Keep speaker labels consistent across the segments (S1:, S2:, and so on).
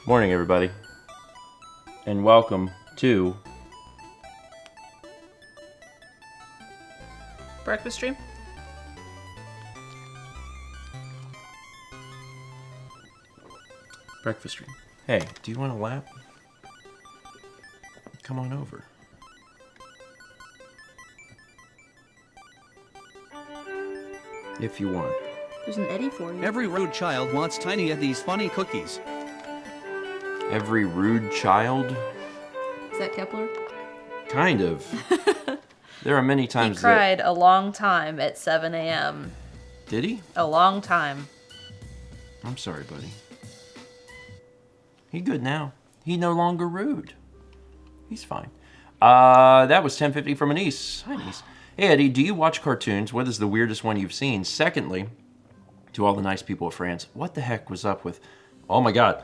S1: Morning, everybody, and welcome to
S2: Breakfast stream?
S1: Breakfast Stream. Hey, do you want a lap? Come on over. If you want.
S2: There's an Eddie for you.
S3: Every rude child wants Tiny Eddie's funny cookies.
S1: Every rude child?
S2: Is that Kepler?
S1: Kind of. There are many times
S2: He cried a long time at 7 a.m.
S1: Did he?
S2: A long time.
S1: I'm sorry, buddy. He good now. He no longer rude. He's fine. That was 10:50 from Anise. Hi, Anise. Hey, Eddie, do you watch cartoons? What is the weirdest one you've seen? Secondly, to all the nice people of France, what the heck was up with... Oh, my God.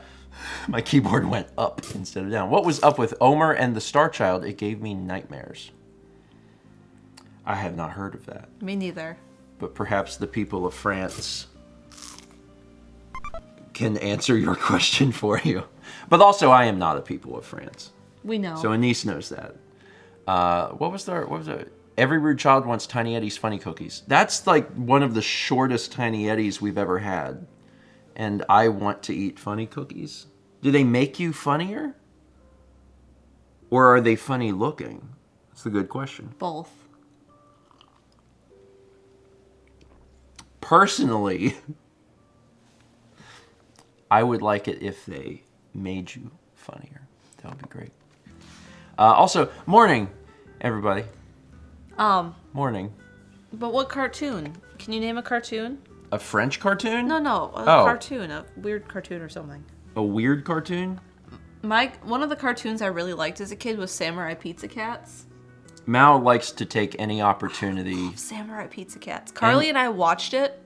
S1: My keyboard went up instead of down. What was up with Omer and the Star Child? It gave me nightmares. I have not heard of that.
S2: Me neither.
S1: But perhaps the people of France can answer your question for you. But also, I am not a people of France.
S2: We know.
S1: So Anise knows that. What was there? Every rude child wants Tiny Eddie's funny cookies. That's like one of the shortest Tiny Eddies we've ever had. And I want to eat funny cookies. Do they make you funnier? Or are they funny looking? That's a good question.
S2: Both.
S1: Personally, I would like it if they made you funnier. That would be great. Also, morning, everybody. Morning.
S2: But what cartoon? Can you name a cartoon?
S1: A French cartoon?
S2: No, a cartoon, a weird cartoon or something.
S1: A weird cartoon?
S2: One of the cartoons I really liked as a kid was Samurai Pizza Cats.
S1: Mao likes to take any opportunity.
S2: Samurai Pizza Cats. Carly and I watched it,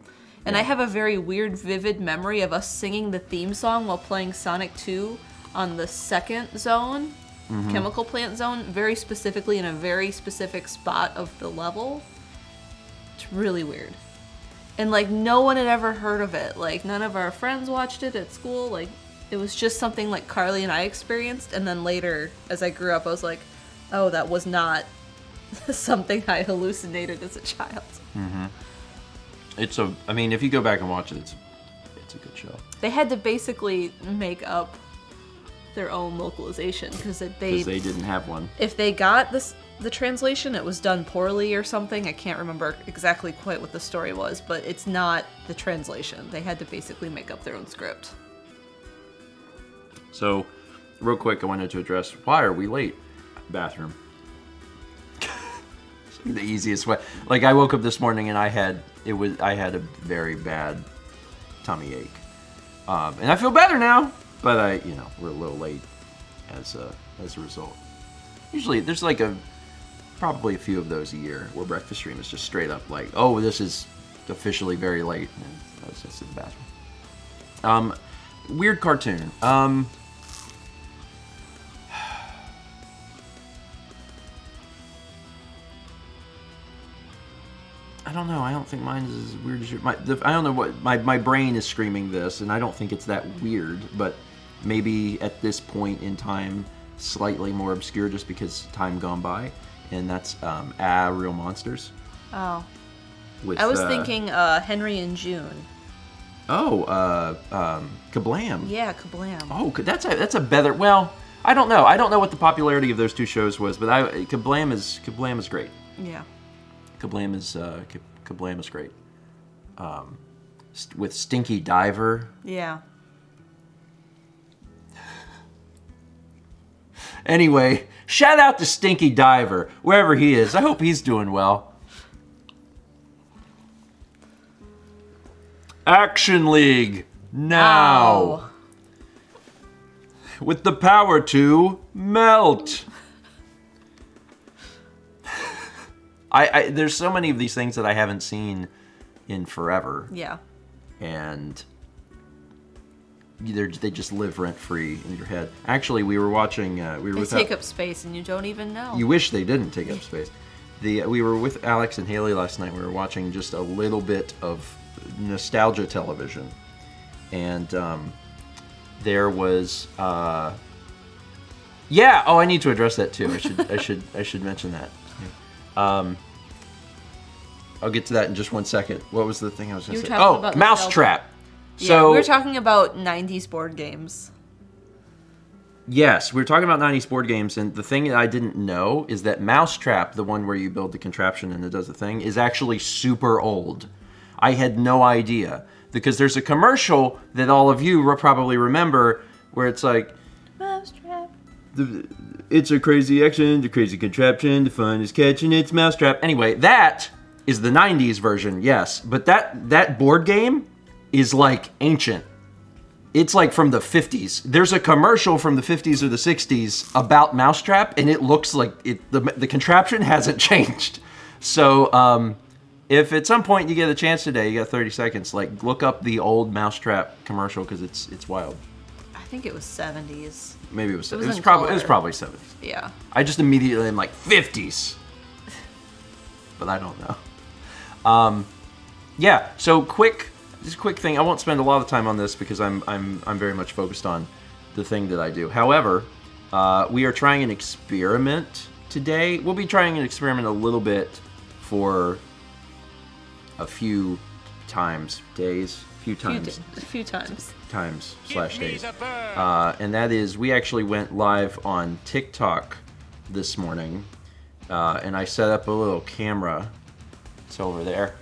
S2: and I have a very weird, vivid memory of us singing the theme song while playing Sonic 2 on the second zone, Chemical Plant Zone, very specifically in a very specific spot of the level. It's really weird. And, like, no one had ever heard of it. Like, none of our friends watched it at school. Like, it was just something, like, Carly and I experienced. And then later, as I grew up, I was like, oh, that was not something I hallucinated as a child.
S1: I mean, if you go back and watch it, it's a good show.
S2: They had to basically make up their own localization because they
S1: didn't have one.
S2: If they got the translation, it was done poorly or something. I can't remember exactly quite what the story was, but it's not the translation. They had to basically make up their own script.
S1: So, real quick, I wanted to address, why are we late? Bathroom. The easiest way. Like, I woke up this morning and I had a very bad tummy ache. And I feel better now, but we're a little late as a result. Usually, there's like probably a few of those a year where Breakfast Stream is just straight up like, oh, this is officially very late. And I was just in the bathroom. Weird cartoon. I don't know. I don't think mine is as weird as yours. I don't know what... My brain is screaming this, and I don't think it's that weird, but maybe at this point in time, slightly more obscure just because time gone by, and that's Real Monsters.
S2: Oh. I was thinking Henry and June.
S1: Oh, Kablam.
S2: Yeah, Kablam.
S1: Oh, that's a better... Well, I don't know. I don't know what the popularity of those two shows was, but Kablam is great.
S2: Yeah.
S1: Kablam is great. With Stinky Diver.
S2: Yeah.
S1: Anyway, shout out to Stinky Diver, wherever he is. I hope he's doing well. Action League, now.
S2: Ow.
S1: With the power to melt. There's so many of these things that I haven't seen in forever.
S2: Yeah.
S1: And they just live rent-free in your head. Actually, we were watching...
S2: They take up space and you don't even know.
S1: You wish they didn't take up space. We were with Alex and Haley last night. We were watching just a little bit of nostalgia television. And there was yeah. Oh, I need to address that too. I should mention that. I'll get to that in just one second. What was the thing I was going to say? Oh, Mousetrap.
S2: Yeah,
S1: So
S2: we were talking about 90s board games.
S1: Yes, we were talking about 90s board games, and the thing that I didn't know is that Mousetrap, the one where you build the contraption and it does the thing, is actually super old. I had no idea, because there's a commercial that all of you probably remember where it's like,
S2: Mousetrap.
S1: It's a crazy action, the crazy contraption, the fun is catching its mousetrap. Anyway, that is the 90s version, yes, but that board game is like ancient. It's like from the 50s. There's a commercial from the 50s or the 60s about Mousetrap, and it looks like the contraption hasn't changed. So if at some point you get a chance today, you got 30 seconds, like look up the old Mousetrap commercial because it's wild.
S2: I think it was 70s.
S1: Maybe it was. It
S2: in
S1: was
S2: color.
S1: probably 70s.
S2: Yeah.
S1: I just immediately am like 50s, but I don't know. Yeah. So just a quick thing. I won't spend a lot of time on this because I'm very much focused on the thing that I do. However, we are trying an experiment today. We'll be trying an experiment a little bit for a few times, days, a few times. Times/days. And that is, we actually went live on TikTok this morning, and I set up a little camera. It's over there.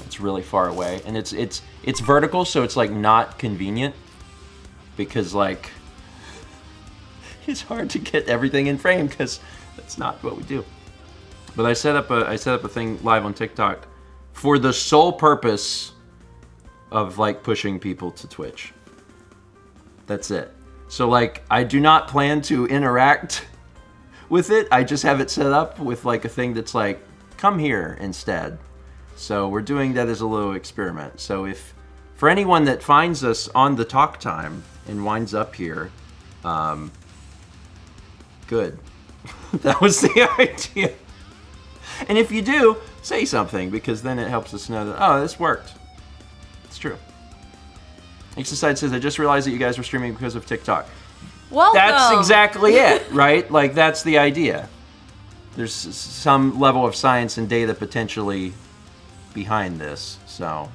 S1: It's really far away, and it's vertical, so it's like not convenient because like it's hard to get everything in frame because that's not what we do. But I set up a thing live on TikTok for the sole purpose of like pushing people to Twitch. That's it. So like I do not plan to interact with it. I just have it set up with like a thing that's like come here instead. So we're doing that as a little experiment. So if, for anyone that finds us on the talk time and winds up here, good. That was the idea. And if you do, say something, because then it helps us know that, oh, this worked. It's true. Exercise says, I just realized that you guys were streaming because of TikTok.
S2: Welcome.
S1: That's exactly it, right? Like, that's the idea. There's some level of science and data potentially behind this, so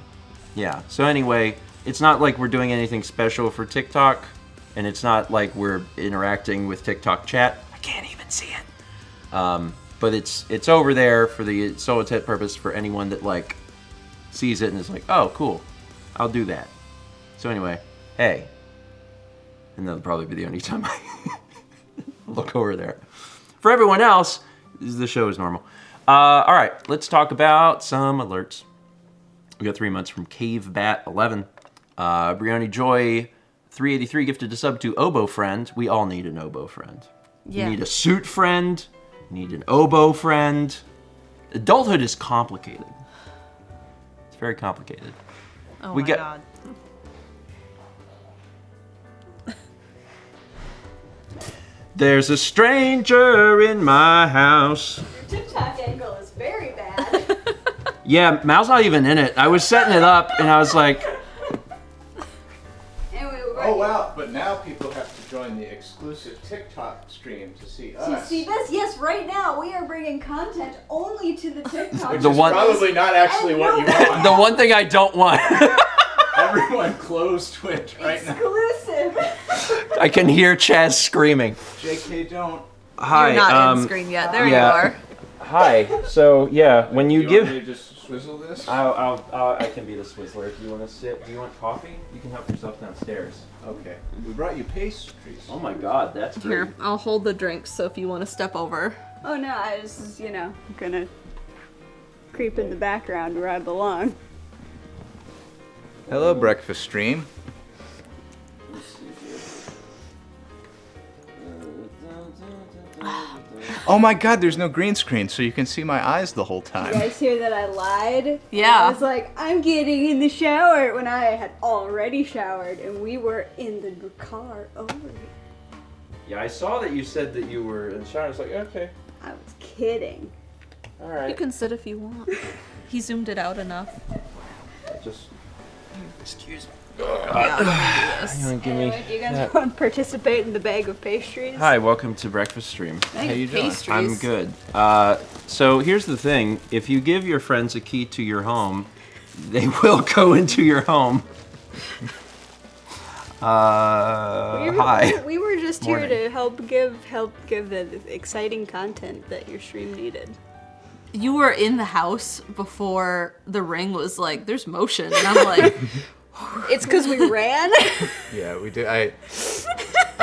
S1: yeah. So anyway, it's not like we're doing anything special for TikTok, and it's not like we're interacting with TikTok chat. I can't even see it. But it's over there for the sole intent purpose for anyone that like sees it and is like, oh, cool, I'll do that. So anyway, hey, and that'll probably be the only time I look over there. For everyone else, the show is normal. All right, let's talk about some alerts. We got 3 months from CaveBat11. Brioni Joy 383 gifted a sub to Oboe Friend. We all need an Oboe friend.
S2: Yeah.
S1: You need a suit friend. You need an oboe friend. Adulthood is complicated. It's very complicated.
S2: Oh
S1: we
S2: my
S1: got,
S2: god.
S1: There's a stranger in my house.
S4: Your TikTok angle is very bad.
S1: Yeah, Mal's not even in it. I was setting it up and I was like,
S5: oh wow, but now people have to join the exclusive TikTok stream to see us.
S4: To see this, yes, right now we are bringing content only to the TikTok.
S5: Which
S1: The
S5: is
S1: one-
S5: probably not actually what you want.
S1: the one thing I don't want.
S5: Everyone close Twitch right now.
S4: Exclusive.
S1: I can hear Chaz screaming.
S5: JK, don't.
S1: Hi.
S2: You're not in screen yet. There
S1: yeah.
S2: you are.
S1: Hi. So yeah, when you
S5: Do
S1: give,
S5: want me to just swizzle this?
S1: I can be the Swizzler. Do you want to sit? Do you want coffee? You can help yourself downstairs.
S5: Okay. We brought you pastries.
S1: Oh my God, that's great.
S2: Here, I'll hold the drinks, so if you want to step over.
S4: Oh no, I was just, gonna creep in the background where I belong.
S5: Hello, breakfast stream. Oh my god, there's no green screen, so you can see my eyes the whole
S4: You
S5: time.
S4: guys hear that I lied?
S2: Yeah.
S4: I was like, I'm getting in the shower when I had already showered and we were in the car over it.
S1: Yeah, I saw that you said that you were in the shower. I was like, okay,
S4: I was kidding.
S1: all right.
S2: You can sit if you want. He zoomed it out enough.
S1: Just excuse me. You want to give me
S4: Anyway, do you guys want to participate in the bag of pastries?
S1: Hi, welcome to Breakfast Stream.
S2: How you doing? Pastries.
S1: I'm good. So here's the thing. If you give your friends a key to your home, they will go into your home. Hi.
S4: We were just here
S1: Morning.
S4: to help give the exciting content that your stream needed.
S2: You were in the house before the ring was like, there's motion. And I'm like,
S4: It's because we ran.
S6: Yeah, we did. I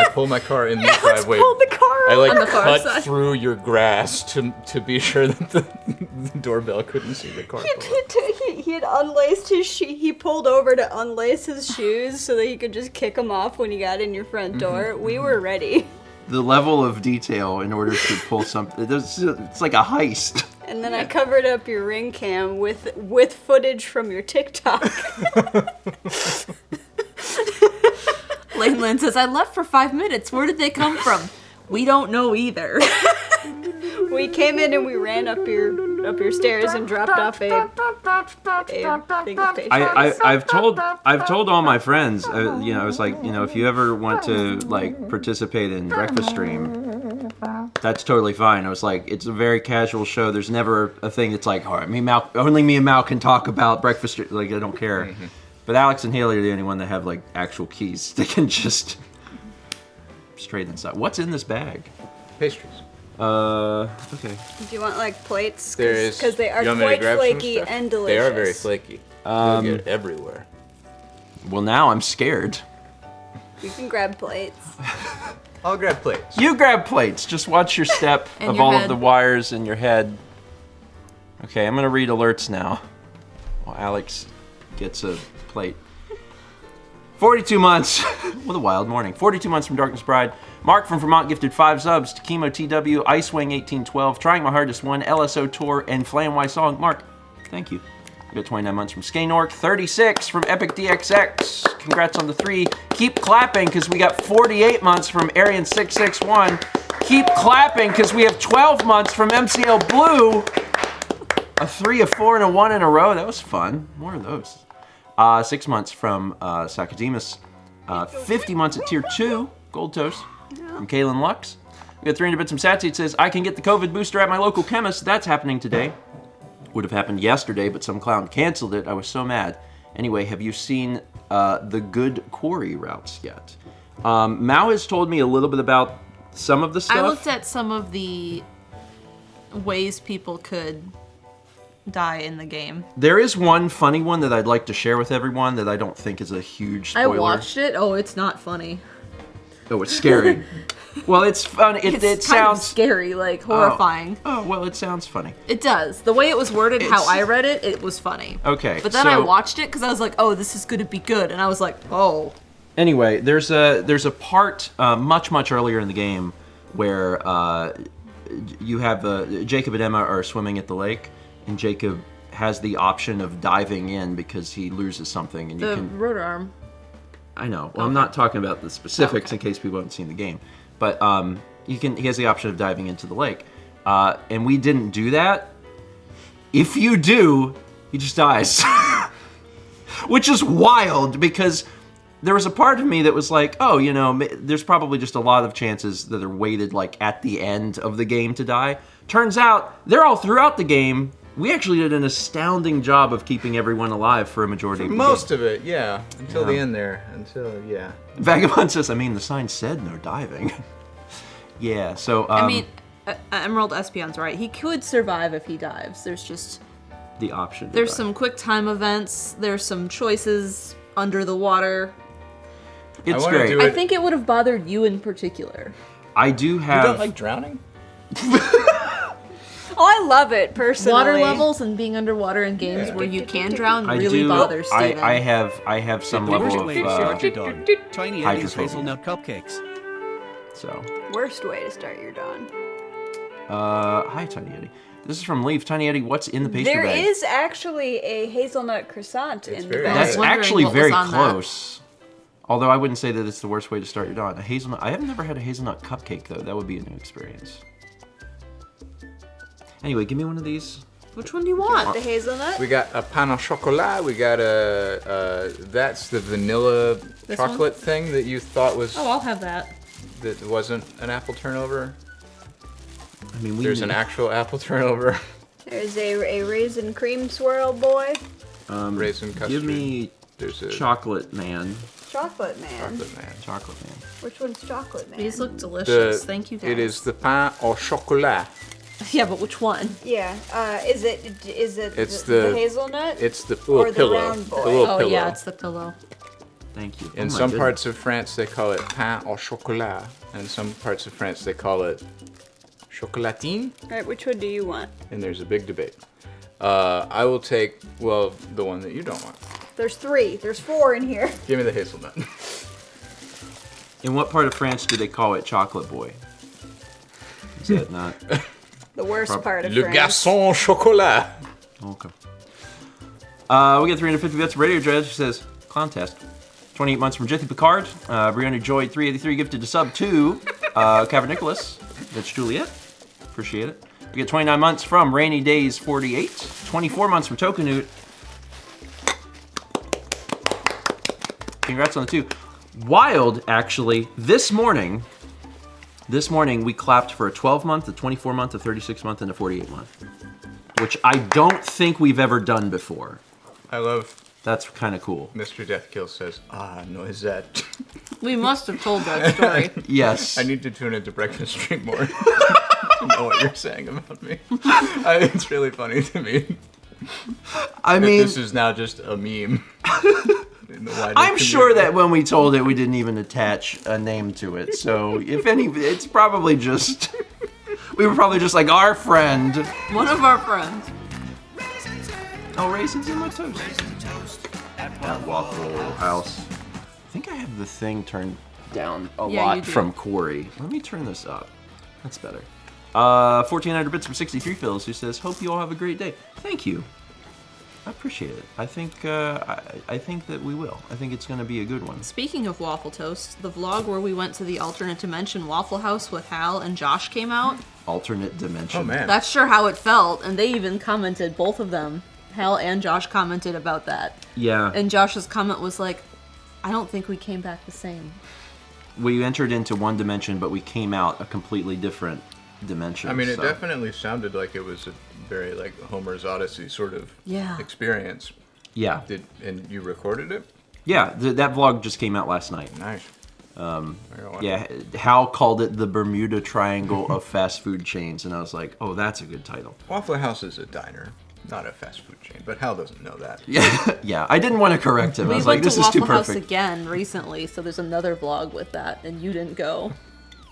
S6: pulled my car in the
S4: Alex
S6: driveway.
S4: pulled the car
S6: I
S2: On the
S6: like
S2: far
S6: cut
S2: side.
S6: through your grass to be sure that the doorbell couldn't see the car.
S4: He had unlaced his shoe. He pulled over to unlace his shoes so that he could just kick them off when he got in your front door. We were ready.
S1: The level of detail in order to pull something, it's like a heist.
S4: And then I covered up your ring cam with footage from your TikTok.
S2: Lane says, I left for 5 minutes. Where did they come from? We don't know either.
S4: We came in and we ran up your stairs and dropped off a thing of pastries.
S1: I've told all my friends, I was like, if you ever want to like participate in Breakfast Stream, that's totally fine. I was like, it's a very casual show. There's never a thing that's like, all right, only me and Mal can talk about Breakfast Stream. Like, I don't care.
S6: Mm-hmm.
S1: But Alex and Haley are the only one that have like actual keys. They can just straight inside. What's in this bag?
S6: Pastries.
S1: Okay.
S4: Do you want like plates?
S6: There's.
S4: Because they are
S6: you want me to
S4: quite
S6: grab some
S4: flaky
S6: stuff?
S4: and delicious.
S6: They are very flaky. They'll get everywhere.
S1: Well, now I'm scared.
S4: You can grab plates.
S6: I'll grab plates.
S1: You grab plates. Just watch your step
S2: And
S1: of
S2: your
S1: all
S2: head.
S1: of the wires in your head. Okay, I'm gonna read alerts now. Well, Alex gets a plate. 42 months. What a wild morning. 42 months from Darkness Bride. Mark from Vermont gifted 5 subs to Chemo TW, Icewing 1812, Trying My Hardest 1, LSO Tour, and Flam Song. Mark, thank you. We got 29 months from Skenork, 36 from Epic DXX. Congrats on the 3. Keep clapping because we got 48 months from Arian 661. Keep clapping because we have 12 months from MCL Blue. A 3, a 4, and a 1 in a row. That was fun. More of those. 6 months from Sakademus. 50 months at Tier 2. Gold Toast. From Kaylin Lux. We got 300 bits from Satsy. It says, I can get the COVID booster at my local chemist. That's happening today. Would have happened yesterday, but some clown canceled it. I was so mad. Anyway, have you seen the good quarry routes yet? Mao has told me a little bit about some of the stuff.
S2: I looked at some of the ways people could die in the game.
S1: There is one funny one that I'd like to share with everyone that I don't think is a huge spoiler.
S2: I watched it. Oh, it's not funny.
S1: Oh, it's scary. Well, it's fun. It
S2: It's kind of
S1: sounds
S2: scary, like horrifying.
S1: Oh, well, it sounds funny.
S2: It does. The way it was worded, how
S1: It's-
S2: I read it, it was funny.
S1: Okay,
S2: But then I
S1: so-
S2: watched it because I was like, oh, this is going to be good. And I was like, oh.
S1: Anyway, there's a part much earlier in the game where you have Jacob and Emma are swimming at the lake, and Jacob has the option of diving in because he loses something, and you
S2: The
S1: can.
S2: rotor arm.
S1: I know. Well, I'm not talking about the specifics in case people haven't seen the game, but he has the option of diving into the lake, and we didn't do that. If you do, he just dies, which is wild because there was a part of me that was like, oh, there's probably just a lot of chances that are weighted like at the end of the game to die. Turns out they're all throughout the game. We actually did an astounding job of keeping everyone alive for a majority of the game.
S6: Most of it, yeah. Until the end there. Yeah.
S1: Vagabond says, the sign said no diving. Yeah, so...
S2: I mean, Emerald Espion's right. He could survive if he dives. There's just...
S1: the option to
S2: There's
S1: dive.
S2: some quick time events. There's some choices under the water.
S1: It's
S6: I wanna
S1: great.
S6: do
S2: I
S6: it-
S2: think it would have bothered you in particular.
S1: I do have...
S6: You don't like drowning?
S4: Oh, I love it personally.
S2: Water levels and being underwater in games where you can drown
S1: I
S2: really
S1: do,
S2: bothers Steven.
S1: I have some
S3: The worst
S1: level
S3: way to
S1: of...
S3: start your dawn. Tiny Eddie's
S1: hydrophobia.
S3: hazelnut cupcakes.
S1: So...
S4: Worst way to start your dawn.
S1: Hi, Tiny Eddie. This is from Leaf. Tiny Eddie, what's in the pastry
S4: There
S1: bag?
S4: is actually a hazelnut croissant
S6: It's
S4: in the
S6: very
S4: bag.
S6: nice.
S1: That's
S2: wondering
S1: actually
S2: what was
S1: very
S2: on that.
S1: close. Although I wouldn't say that it's the worst way to start your dawn. A hazelnut. I have never had a hazelnut cupcake though. That would be a new experience. Anyway, give me one of these.
S2: Which one do you want?
S4: The hazelnut?
S6: We got a pain au chocolat. We got that's the vanilla
S2: This
S6: chocolate thing that you thought was
S2: Oh, I'll have that.
S6: that wasn't an apple turnover.
S1: I mean,
S6: There's an actual apple turnover.
S4: There's a raisin cream swirl boy.
S6: Raisin custard.
S1: Give me
S6: There's a
S1: chocolate man.
S4: Chocolate man.
S6: chocolate man.
S1: Chocolate man.
S4: Which one's chocolate man?
S2: These look delicious. Thank you, guys.
S6: It is the pain au chocolat.
S2: Yeah, but which one?
S4: Yeah. Is it
S6: It's
S4: the
S6: the-
S4: hazelnut?
S6: It's the little
S4: Or the
S6: pillow.
S4: round boy.
S6: The little
S2: Oh,
S6: pillow.
S2: yeah, it's the pillow.
S1: Thank you.
S6: In
S1: Oh my
S6: some
S1: goodness.
S6: parts of France, they call it pain au chocolat. And in some parts of France, they call it chocolatine.
S4: Alright, which one do you want?
S6: And there's a big debate. I will take, well, the one that you don't want.
S4: There's 3. There's 4 in here.
S6: Give me the hazelnut.
S1: In what part of France do they call it chocolate boy? Is that not?
S4: The worst part of
S6: Le
S4: France.
S6: garçon chocolat.
S1: Okay. We get 350 bits of radio dredge. It says, clown test. 28 months from Jithy Picard. Brianna Joy 383 gifted a sub to Caver Nicholas. That's Juliet. Appreciate it. We get 29 months from Rainy Days 48. 24 months from Tokanut. Congrats on the 2. Wild, actually, this morning we clapped for a 12-month, a 24-month, a 36-month, and a 48-month. Which I don't think we've ever done before.
S6: I love
S1: That's kind of cool.
S6: Mr. Deathkill says, noisette.
S2: We must have told that story.
S1: Yes.
S6: I need to tune into Breakfast Stream more to know what you're saying about me. It's really funny to me.
S1: I
S6: That
S1: mean,
S6: this is now just a meme. In the wider
S1: I'm sure
S6: community.
S1: that when we told it, we didn't even attach a name to it. So, if any, it's probably just, we were probably just like our friend.
S2: One of our friends.
S1: Oh, raisins in my toast. At Waffle House. I think I have the thing turned down a
S2: Yeah, you
S1: lot
S2: do.
S1: from Corey. Let me turn this up. That's better. 1,400 bits from 63 Phils, who says, "Hope you all have a great day." Thank you. I appreciate it. I think I think that we will. I think it's going to be a good one.
S2: Speaking of Waffle Toast, the vlog where we went to the alternate dimension Waffle House with Hal and Josh came out.
S1: Alternate dimension.
S6: Oh, man.
S2: That's sure how it felt, and they even commented, both of them, Hal and Josh commented about that.
S1: Yeah.
S2: And Josh's comment was like, I don't think we came back the same.
S1: We entered into one dimension, but we came out a completely different dimension.
S6: I mean, it
S1: so.
S6: definitely sounded like it was a very, like, Homer's Odyssey sort of
S2: Yeah.
S6: experience.
S1: Yeah.
S6: And you recorded it?
S1: Yeah, that vlog just came out last night.
S6: Nice.
S1: Yeah, Hal called it the Bermuda Triangle of fast food chains, and I was like, oh, that's a good title.
S6: Waffle House is a diner, not a fast food chain, but Hal doesn't know that.
S1: Yeah, yeah. I didn't want to correct him. I
S2: We
S1: was
S2: went
S1: like, this
S2: to
S1: is too
S2: Waffle House
S1: perfect.
S2: again recently, so there's another vlog with that, and you didn't go.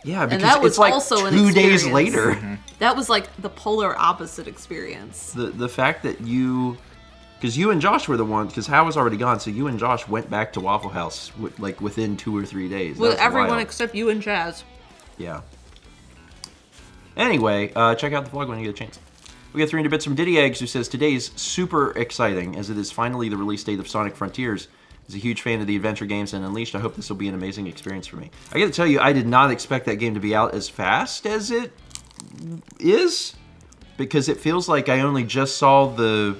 S1: Yeah, because
S2: that was
S1: it's like
S2: also an
S1: 2 days
S2: experience.
S1: later.
S2: That was like the polar opposite experience.
S1: The fact that because you and Josh were the ones, because Hal was already gone, so you and Josh went back to Waffle House like within 2 or 3 days. That
S2: With
S1: was
S2: everyone
S1: wild.
S2: except you and Jazz.
S1: Yeah. Anyway, check out the vlog when you get a chance. We got 300 bits from Diddy Eggs, who says, "Today's super exciting, as it is finally the release date of Sonic Frontiers. He's a huge fan of the adventure games and Unleashed. I hope this will be an amazing experience for me." I gotta tell you, I did not expect that game to be out as fast as it is, because it feels like I only just saw the...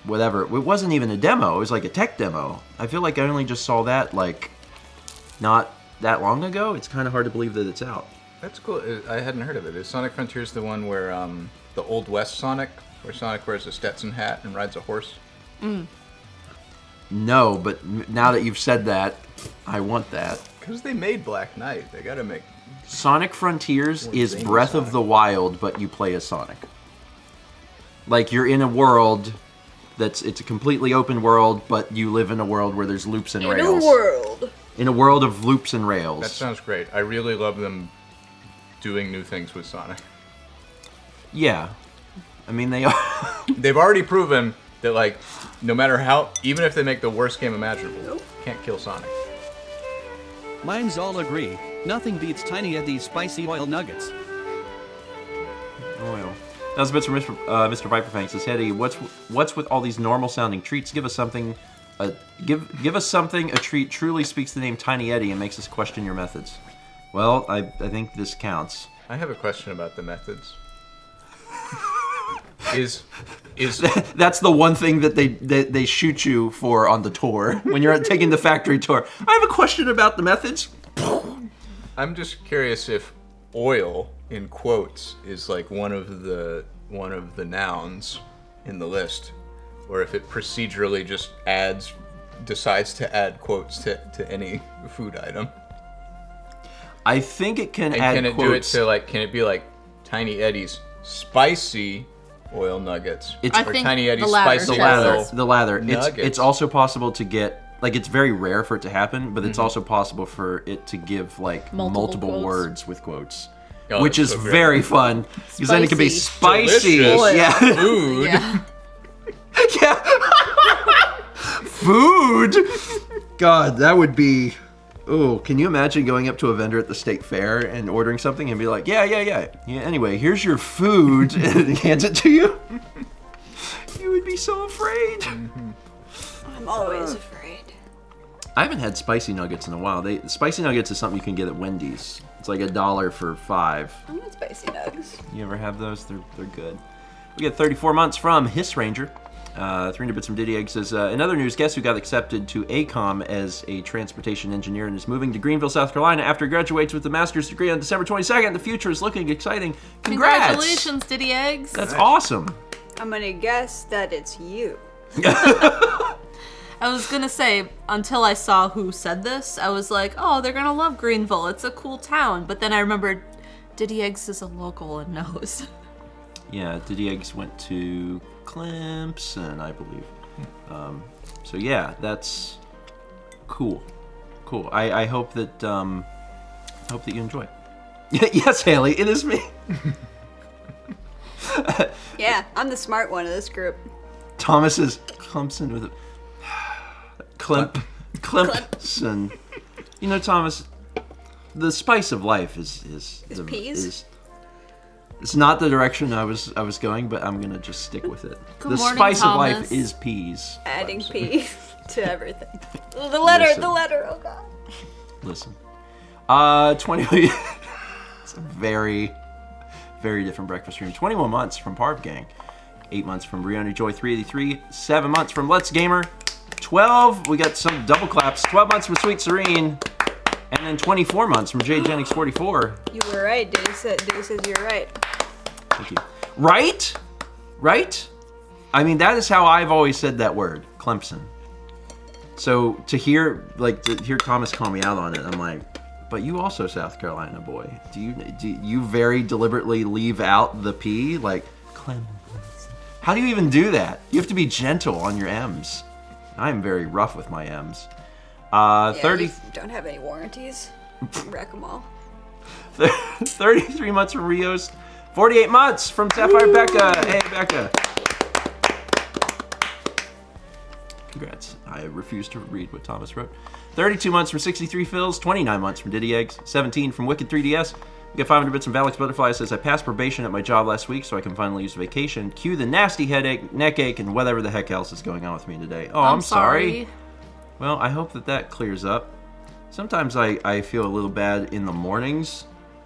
S1: whatever. It wasn't even a demo, it was like a tech demo. I feel like I only just saw that, like, not that long ago. It's kind of hard to believe that it's out.
S6: That's cool. I hadn't heard of it. Is Sonic Frontiers the one where, the Old West Sonic, where Sonic wears a Stetson hat and rides a horse?
S1: No, but now that you've said that, I want that.
S6: Because they made Black Knight. They gotta make...
S1: Sonic Frontiers
S6: Or
S1: is
S6: Zany
S1: Breath of
S6: Sonic.
S1: the Wild, but you play as Sonic. Like, you're in a world it's a completely open world, but you live in a world where there's loops and
S4: In
S1: rails.
S4: a world.
S1: In a world of loops and rails.
S6: That sounds great. I really love them doing new things with Sonic.
S1: Yeah. I mean, they are...
S6: They've already proven that, like, no matter how... even if they make the worst game imaginable, can't kill Sonic.
S3: Minds all agree. Nothing beats Tiny Eddie's spicy oil nuggets.
S1: Oil. That was a bit from Mr. Viperfang. Says, "Hetty, what's with all these normal sounding treats? Give us something. Give us something. A treat truly speaks the name Tiny Eddie and makes us question your methods." Well, I think this counts.
S6: I have a question about the methods. Is
S1: That's the one thing that they shoot you for on the tour when you're taking the factory tour. I have a question about the methods.
S6: I'm just curious if oil in quotes is like one of the nouns in the list, or if it procedurally just decides to add quotes to any food item.
S1: I think it can
S6: And
S1: add
S6: can it
S1: quotes.
S6: do it to like? Can it be like Tiny Eddie's spicy oil nuggets?
S1: It's-
S2: I
S6: or
S2: think
S6: Tiny Eddie's
S2: the latter.
S6: spicy
S2: Yes.
S6: oil
S1: The lather.
S6: nuggets.
S1: It's also possible to get, like, it's very rare for it to happen, but it's also possible for it to give like multiple
S2: quotes.
S1: words with quotes,
S6: Oh,
S1: which
S6: that's
S1: is
S6: so great.
S1: very fun because then it can be spicy.
S6: Delicious.
S1: Yeah,
S6: food.
S2: Yeah.
S1: yeah. Food. God, that would be. Oh, can you imagine going up to a vendor at the state fair and ordering something and be like, yeah. Anyway, here's your food, and he hands it to you. You would be so afraid.
S4: I'm always afraid.
S1: I haven't had spicy nuggets in a while. Spicy nuggets is something you can get at Wendy's. It's like $1 for 5.
S4: I'm not spicy nugs.
S1: You ever have those? They're good. We get 34 months from Hiss Ranger. 300 bits from Diddy Egg says, in other news, guess who got accepted to ACOM as a transportation engineer and is moving to Greenville, South Carolina after he graduates with a master's degree on December 22nd. The future is looking exciting. Congrats!
S2: Congratulations, Diddy Eggs.
S1: That's awesome.
S4: I'm gonna guess that it's you.
S2: I was gonna say, until I saw who said this, I was like, oh, they're gonna love Greenville. It's a cool town. But then I remembered Diddy Eggs is a local and knows.
S1: Yeah, Diddy Eggs went to Clemson, I believe. So yeah, that's cool. Cool. I hope that you enjoy it. Yes, Haley, it is me.
S4: Yeah, I'm the smart one of this group.
S1: Thomas is Clemson with a Clemson. You know, Thomas, the spice of life is
S4: peas?
S1: It's not the direction I was going, but I'm gonna just stick with it.
S2: Good
S1: The
S2: morning,
S1: spice of life
S2: Thomas.
S1: is peas.
S4: Adding P to everything. The letter, oh god.
S1: Listen. 20 it's a very, very different breakfast stream. 21 months from Parv Gang. 8 months from Brianna Joy 383. 7 months from Let's Gamer. 12, we got some double claps. 12 months from Sweet Serene. And then 24 months from Jade Jennings 44.
S4: You were right, Diddy says you're right.
S1: Thank you. Right? Right? I mean, that is how I've always said that word, Clemson. So to hear Thomas call me out on it, I'm like, but you also South Carolina boy. Do you very deliberately leave out the P? Like, Clemson. How do you even do that? You have to be gentle on your M's. I'm very rough with my M's. 30.
S4: You don't have any warranties. Wreck them all.
S1: 33 months from Rios. 48 months from Sapphire Becca. Hey, Becca. Congrats. I refuse to read what Thomas wrote. 32 months from 63 Fills. 29 months from Diddy Eggs. 17 from Wicked 3DS. We got 500 bits from Valix Butterfly. Says, I passed probation at my job last week, so I can finally use vacation. Cue the nasty headache, neck ache, and whatever the heck else is going on with me today. Oh, I'm sorry. Well, I hope that clears up. Sometimes I feel a little bad in the mornings,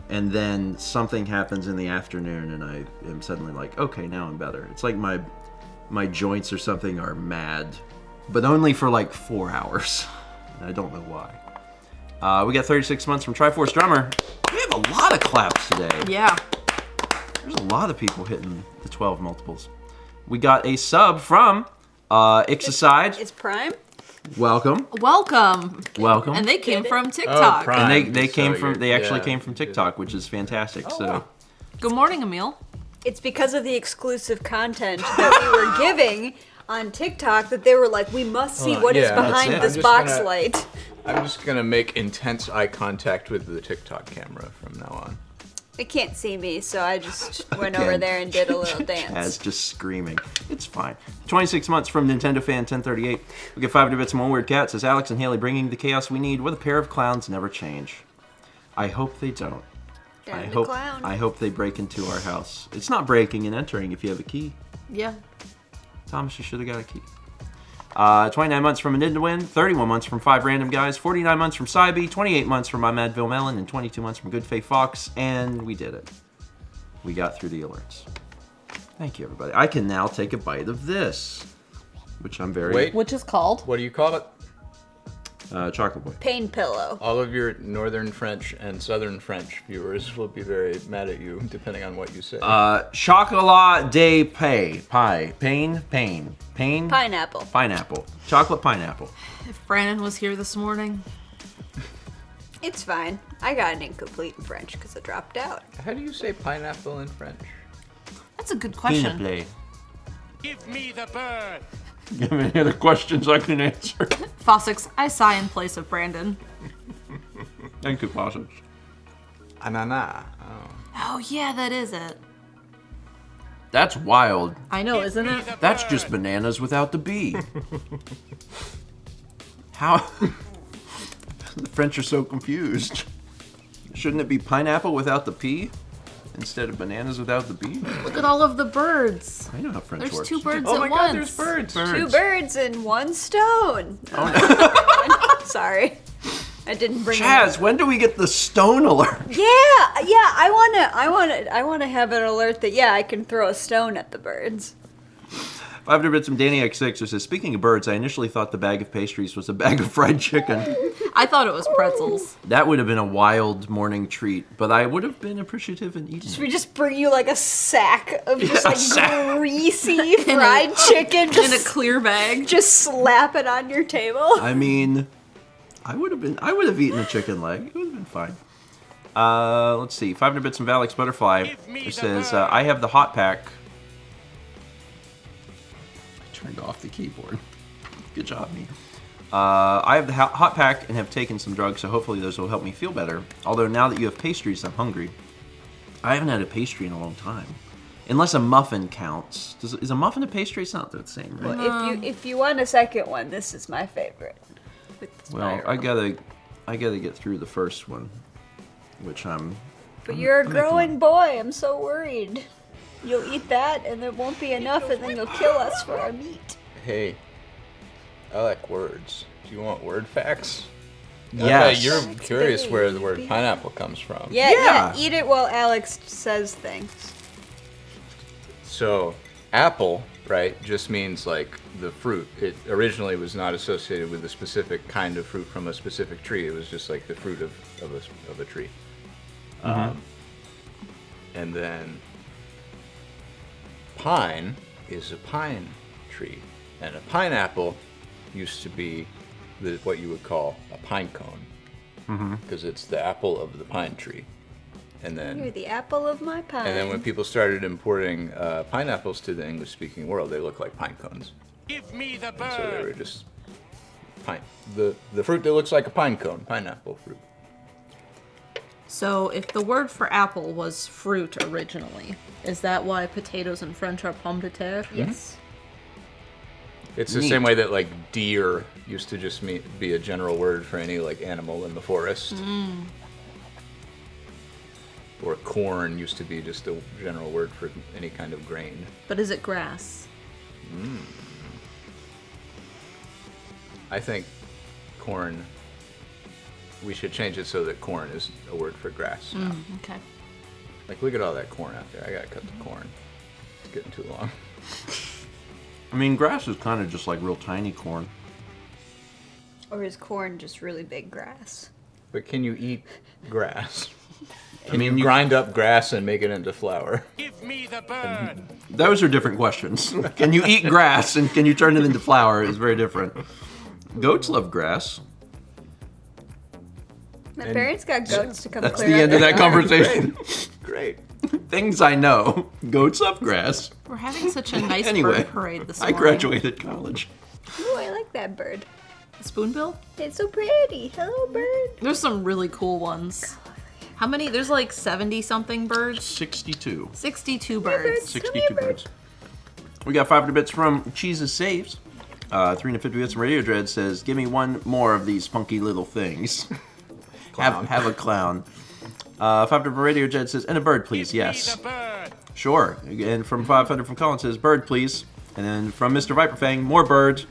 S1: and then something happens in the afternoon, and I am suddenly like, okay, now I'm better. It's like my joints or something are mad, but only for like 4 hours. I don't know why. We got 36 months from Triforce Drummer. We have a lot of claps today.
S2: Yeah.
S1: There's a lot of people hitting the 12 multiples. We got a sub from Ixicide.
S4: It's Prime?
S1: Welcome.
S2: Welcome.
S1: Welcome.
S2: And they came from TikTok.
S6: Prime.
S1: And they
S6: So
S1: came from
S6: you're-
S1: they actually
S6: yeah.
S1: came from TikTok, which is fantastic. So
S6: wow.
S2: Good morning, Emil.
S4: It's because of the exclusive content that we were giving on TikTok that they were like, we must see what is
S6: yeah,
S4: behind
S1: that's it.
S4: this
S6: I'm just
S4: box
S6: gonna-
S4: light.
S6: I'm just gonna make intense eye contact with the TikTok camera from now on.
S4: They can't see me, so I just went over there and did a little
S1: Chaz
S4: dance.
S1: just screaming. It's fine. 26 months from Nintendo Fan 1038. We get 500 bits from One Weird Cat. Says Alex and Haley bringing the chaos we need with a pair of clowns never change. I hope they don't.
S4: Down the clown.
S1: I hope they break into our house. It's not breaking and entering if you have a key.
S2: Yeah.
S1: Thomas, you should have got a key. 29 months from a Nindawin, 31 months from 5 Random Guys, 49 months from Cybe, 28 months from my Madville Melon, and 22 months from Good Faith Fox, and we did it. We got through the alerts. Thank you, everybody. I can now take a bite of this, which I'm very...
S6: Wait.
S2: Which is called?
S6: What do you call it?
S1: Chocolate Boy.
S4: Pain pillow.
S6: All of your Northern French and Southern French viewers will be very mad at you, depending on what you say.
S1: Chocolat de pie. Pain.
S4: Pineapple.
S1: Pineapple. Chocolate pineapple.
S2: If Brandon was here this morning.
S4: It's fine. I got an incomplete in French because I dropped out.
S6: How do you say pineapple in French?
S2: That's a good question.
S1: Play.
S7: Give me the bird.
S1: Give me any other questions I can answer.
S2: Fossix, I sigh in place of Brandon.
S1: Thank you, Fossix.
S6: Anana.
S2: Oh yeah, that is it.
S1: That's wild.
S2: I know, isn't it?
S1: That's just bananas without the B. How? The French are so confused. Shouldn't it be pineapple without the P instead of bananas without the B?
S2: Look at all of the birds.
S1: I know how French
S2: There's
S1: works.
S2: 2 birds
S6: Oh
S2: at
S6: my
S2: once.
S6: god, there's birds.
S4: Two birds and one stone. Oh, no. Sorry. I didn't bring
S1: Chaz, when do we get the stone alert?
S4: Yeah, I wanna have an alert that I can throw a stone at the birds.
S1: 500 bits from Danny X6 who says, speaking of birds, I initially thought the bag of pastries was a bag of fried chicken.
S2: I thought it was pretzels.
S1: That would have been a wild morning treat, but I would have been appreciative in eating
S4: Should
S1: it.
S4: we just bring you like a sack of just
S1: a
S4: like
S1: sack.
S4: greasy fried chicken?
S2: In a
S4: Just,
S2: clear bag.
S4: just slap it on your table.
S1: I mean, I would have eaten a chicken leg. It would have been fine. Let's see. 500 bits from Valix Butterfly who says, I have the hot pack. I turned off the keyboard. Good job, me. I have the hot pack and have taken some drugs, so hopefully those will help me feel better. Although now that you have pastries, I'm hungry. I haven't had a pastry in a long time. Unless a muffin counts. Is a muffin a pastry? It's not the same, right?
S4: Well, if you want a second one, this is my favorite. With the
S1: Well, I
S4: spiral.
S1: gotta get through the first one, which
S4: But you're a
S1: I'm making
S4: growing boy. I'm so worried. You'll eat that, and there won't be enough, and then you'll kill us for our meat.
S6: Hey, I like words. Do you want word facts?
S1: Yes.
S6: You're curious where the word pineapple comes from.
S4: Yeah. Eat it while Alex says things.
S6: So, apple, right, just means like the fruit. It originally was not associated with a specific kind of fruit from a specific tree. It was just like the fruit of a tree. And then pine is a pine tree. And a pineapple used to be what you would call a pine cone. Because it's the apple of the pine tree. And then
S4: You're the apple of my pie.
S6: and then when people started importing pineapples to the English-speaking world, they looked like pine cones.
S7: Give me the
S6: And so they were
S7: bird.
S6: just pine. The fruit that looks like a pine cone, pineapple fruit.
S2: So if the word for apple was fruit originally, is that why potatoes in French are pommes de terre?
S4: Yes.
S6: It's the
S1: Neat.
S6: same way that like deer used to just be a general word for any like animal in the forest. Or corn used to be just a general word for any kind of grain.
S2: But is it grass?
S6: I think corn, we should change it so that corn is a word for grass now.
S2: Okay.
S6: Like, look at all that corn out there. I gotta cut the corn. It's getting too long.
S1: I mean, grass is kind of just like real tiny corn.
S4: Or is corn just really big grass?
S6: But can you eat grass? Can you grind up grass and make it into flour?
S7: Give me the bird.
S1: Those are different questions. Can you eat grass and can you turn it into flour is very different. Goats love grass.
S4: My parents got goats to come
S1: That's
S4: clear
S1: the
S4: out
S1: end of
S4: their
S1: that
S4: yard.
S1: conversation.
S6: Great.
S1: Things I know. Goats love grass.
S2: We're having such a nice
S1: Anyway,
S2: bird parade this
S1: I
S2: morning.
S1: graduated college.
S4: Ooh, I like that bird.
S2: Spoonbill?
S4: It's so pretty. Hello, bird.
S2: There's some really cool ones. How many? There's like 70 something birds.
S1: 62.
S2: 62 birds.
S1: 62 birds. We got 500 bits from Cheese's Saves. 350 bits from Radio Dread says, give me one more of these funky little things. Have a clown. 500 from Radio Dread says, and a bird, please. Yes.
S7: Give me the bird.
S1: Sure. And from 500 from Colin says, bird, please. And then from Mr. Viperfang, more bird.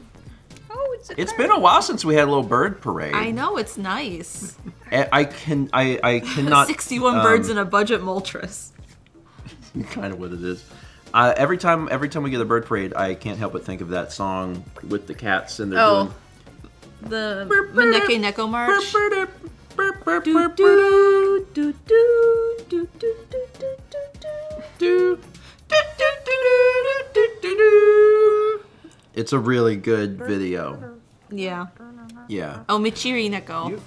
S4: Oh,
S1: It's been a while since we had a little bird parade.
S2: I know, it's nice.
S1: I cannot.
S2: 61 birds in a budget Moltres.
S1: Kind of what it is. Every time we get a bird parade, I can't help but think of that song with the cats and they're doing.
S2: The Maneke Neko March.
S1: It's a really good video.
S2: Yeah.
S1: Yeah.
S2: Oh, Michiri Neko.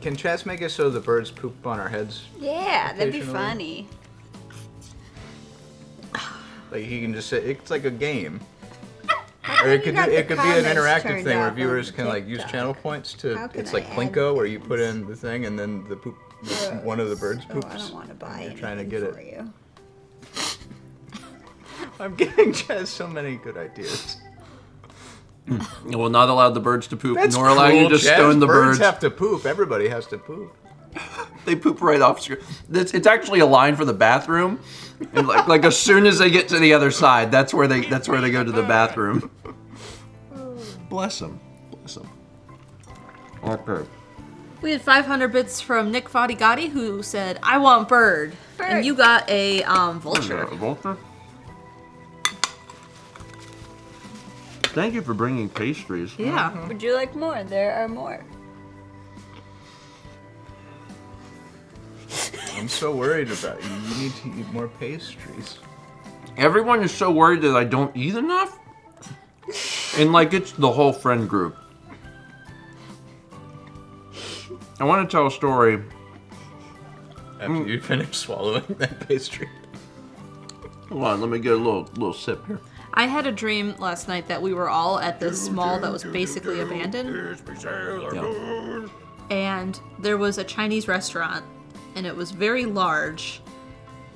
S6: Can Chaz make it so the birds poop on our heads?
S4: Yeah, that'd be
S6: Occasionally.
S4: funny.
S6: Like he can just say it's like a game. Or it could be an
S4: comments
S6: interactive
S4: turned
S6: thing where
S4: off
S6: viewers
S4: on
S6: can like use
S4: TikTok.
S6: channel points to.
S4: How can
S6: It's
S4: I
S6: like
S4: add
S6: Plinko where you
S4: things?
S6: put in the thing and then the poop. One of the birds
S4: Oh,
S6: poops.
S4: I don't want to buy
S6: You're
S4: anything
S6: trying to get
S4: for
S6: it.
S4: you.
S6: I'm giving Chaz so many good ideas.
S1: Well, not allowed the birds to poop,
S6: That's
S1: nor allow you to
S6: Chaz.
S1: stone the birds.
S6: Birds have to poop. Everybody has to poop.
S1: They poop right off screen. It's actually a line for the bathroom, and like as soon as they get to the other side, that's where they go to the bathroom. Bless them. Bless them. Okay.
S2: We had 500 bits from Nick Fadigati who said, I want bird. And you got a vulture.
S1: Thank you for bringing pastries.
S2: Yeah.
S4: Would you like more? There are more.
S6: I'm so worried about you. You need to eat more pastries.
S1: Everyone is so worried that I don't eat enough. And like it's the whole friend group. I want to tell a story.
S6: After you finish swallowing that pastry.
S1: Hold on, let me get a little sip here.
S2: I had a dream last night that we were all at this mall that was basically abandoned.
S1: Yeah.
S2: And there was a Chinese restaurant, and it was very large.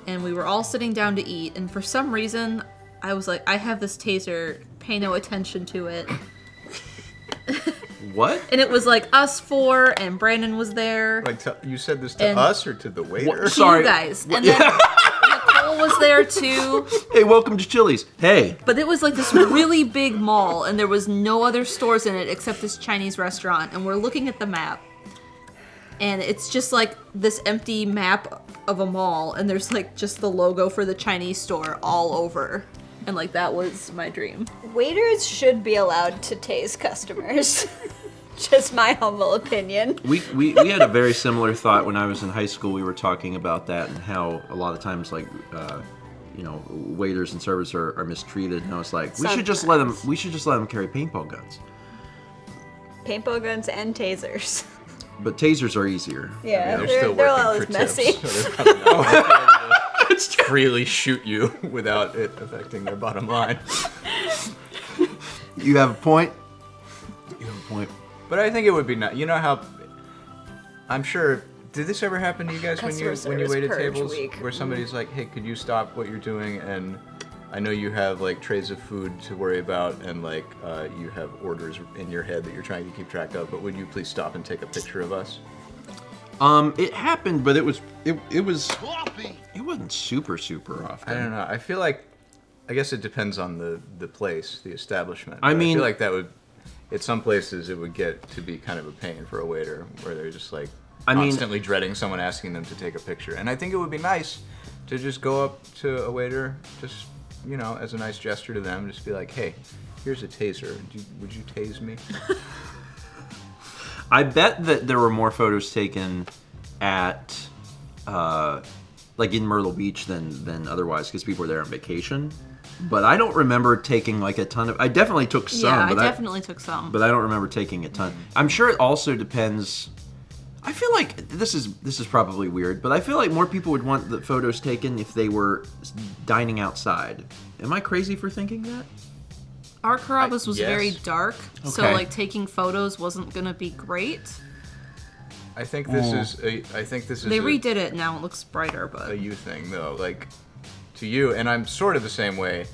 S2: And we were all sitting down to eat, and for some reason, I was like, I have this taser, pay no attention to it.
S1: What?
S2: And it was like us four, and Brandon was there.
S6: Like you said this to
S2: And-
S6: us or to the waiter?
S1: What?
S2: To
S1: Sorry.
S2: you guys. And then Nicole was there too.
S1: Hey, welcome to Chili's. Hey.
S2: But it was like this really big mall, and there was no other stores in it except this Chinese restaurant. And we're looking at the map, and it's just like this empty map of a mall, and there's like just the logo for the Chinese store all over. And like that was my dream.
S4: Waiters should be allowed to tase customers. Just my humble opinion.
S1: We had a very similar thought when I was in high school. We were talking about that and how a lot of times like waiters and servers are mistreated. And I was like, we should just let them carry paintball guns.
S4: Paintball guns and tasers.
S1: But tasers are easier.
S4: Yeah,
S6: They're
S4: they're,
S6: still
S4: they're
S6: working
S4: always
S6: for
S4: messy.
S6: tips, so they're probably not able to freely shoot you without it affecting their bottom line.
S1: You have a point. You have a point.
S6: But I think it would be nice. You know how? I'm sure. Did this ever happen to you guys when
S4: Customer
S6: you
S4: service
S6: waited
S4: purge
S6: tables,
S4: week.
S6: where somebody's like, "Hey, could you stop what you're doing?" And I know you have like trays of food to worry about, and like you have orders in your head that you're trying to keep track of. But would you please stop and take a picture of us?
S1: It happened, but it wasn't super often.
S6: I don't know. I feel like, I guess it depends on the place, the establishment.
S1: I
S6: But
S1: mean-
S6: feel like that would, at some places, it would get to be kind of a pain for a waiter, where they're just like constantly dreading someone asking them to take a picture. And I think it would be nice to just go up to a waiter, just as a nice gesture to them, just be like, "Hey, here's a taser. Would you tase me?"
S1: I bet that there were more photos taken at, like in Myrtle Beach than otherwise because people were there on vacation. But I don't remember taking like a ton of. I definitely took some.
S2: Yeah, I
S1: but
S2: definitely took some.
S1: But I don't remember taking a ton. I'm sure it also depends. I feel like this is probably weird, but I feel like more people would want the photos taken if they were dining outside. Am I crazy for thinking that?
S2: Our Carrabba's was
S6: yes.
S2: very dark, so
S1: Okay.
S2: like taking photos wasn't gonna be great.
S6: I think this is.
S2: They redid it now; it looks brighter,
S6: a
S2: but
S6: you thing though, like to you, and I'm sort of the same way.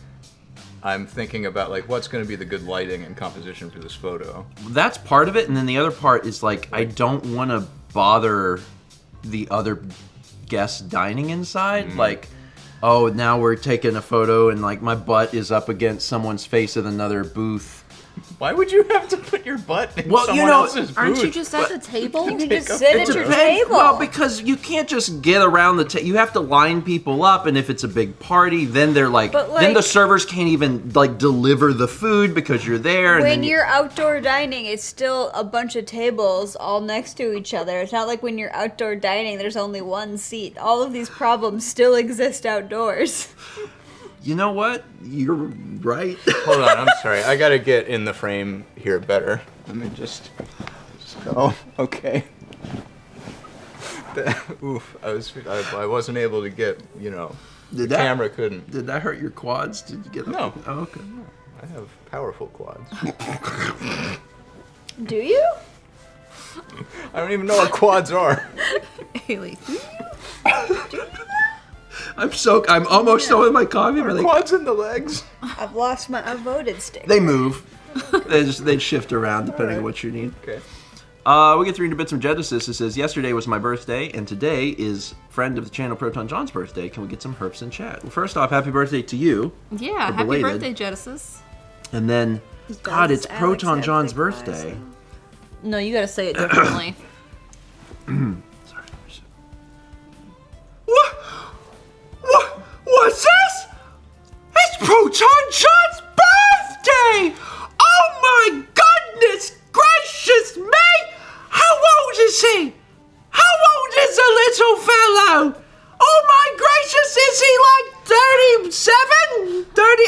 S6: I'm thinking about like what's going to be the good lighting and composition for this photo.
S1: That's part of it, and then the other part is like I don't want to bother the other guests dining inside. Like, oh, now we're taking a photo, and like my butt is up against someone's face at another booth,
S6: Why would you have to put your butt in
S1: Well,
S6: someone else's food?
S2: Aren't you just at the table?
S4: You can just sit at your
S1: Depends-
S4: table.
S1: Well, because you can't just get around the table. You have to line people up, and if it's a big party, then they're like,
S4: But,
S1: then the
S4: like-
S1: servers can't even like deliver the food because you're there. And
S4: when
S1: then
S4: you're outdoor dining, it's still a bunch of tables all next to each other. It's not like when you're outdoor dining, there's only one seat. All of these problems still exist outdoors.
S1: You know what? You're right.
S6: Hold on, I'm sorry. I gotta get in the frame here better. Let me just go. Okay. Oof! I wasn't able to get. The camera couldn't.
S1: Did that hurt your quads? Did you get them?
S6: No.
S1: Oh, okay.
S6: I have powerful quads.
S4: Do you?
S6: I don't even know what quads are.
S2: Haley.
S1: I'm almost done with my coffee. But
S6: Quads in the legs.
S4: I've voted stick.
S1: they move. they shift around depending on what you need.
S6: Okay.
S1: We get 300 bits from Genesis. It says, yesterday was my birthday, and today is friend of the channel Proton John's birthday. Can we get some herps in chat? Well, first off, happy birthday to you.
S2: Yeah, happy
S1: belated.
S2: birthday, Genesis.
S1: And then, God, it's
S4: Alex
S1: Proton
S4: had
S1: John's
S4: big
S1: birthday.
S4: eyes.
S2: No, you gotta say it differently.
S1: Sorry. What's this? It's Proton John's birthday! Oh my goodness gracious me! How old is he? How old is the little fellow? Oh my gracious, is he like 37? 30?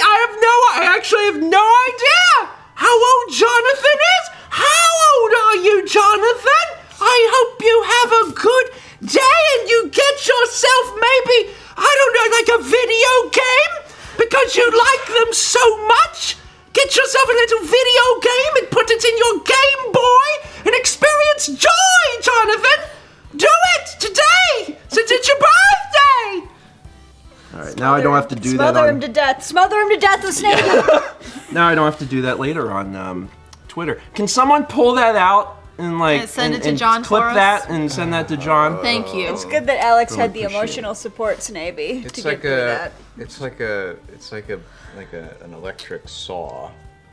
S1: I actually have no idea how old Jonathan is. How old are you, Jonathan? I hope you have a good day and you get yourself maybe, I don't know, like a video game because you like them so much. Get yourself a little video game and put it in your Game Boy and experience joy, Jonathan. Do it today since it's your birthday. All right, now I don't have to do that
S4: Smother him
S1: on.
S4: to death. Smother him to death with snake.
S1: Now I don't have to do that later on Twitter. Can someone pull that out and like
S2: And send it to
S1: and
S2: John
S1: clip
S2: for us?
S1: that and send that to John?
S2: Thank you.
S4: It's good that Alex had the
S1: appreciate
S4: emotional support, Snaby, to
S6: It's
S4: get
S6: like
S4: through that.
S6: an electric saw.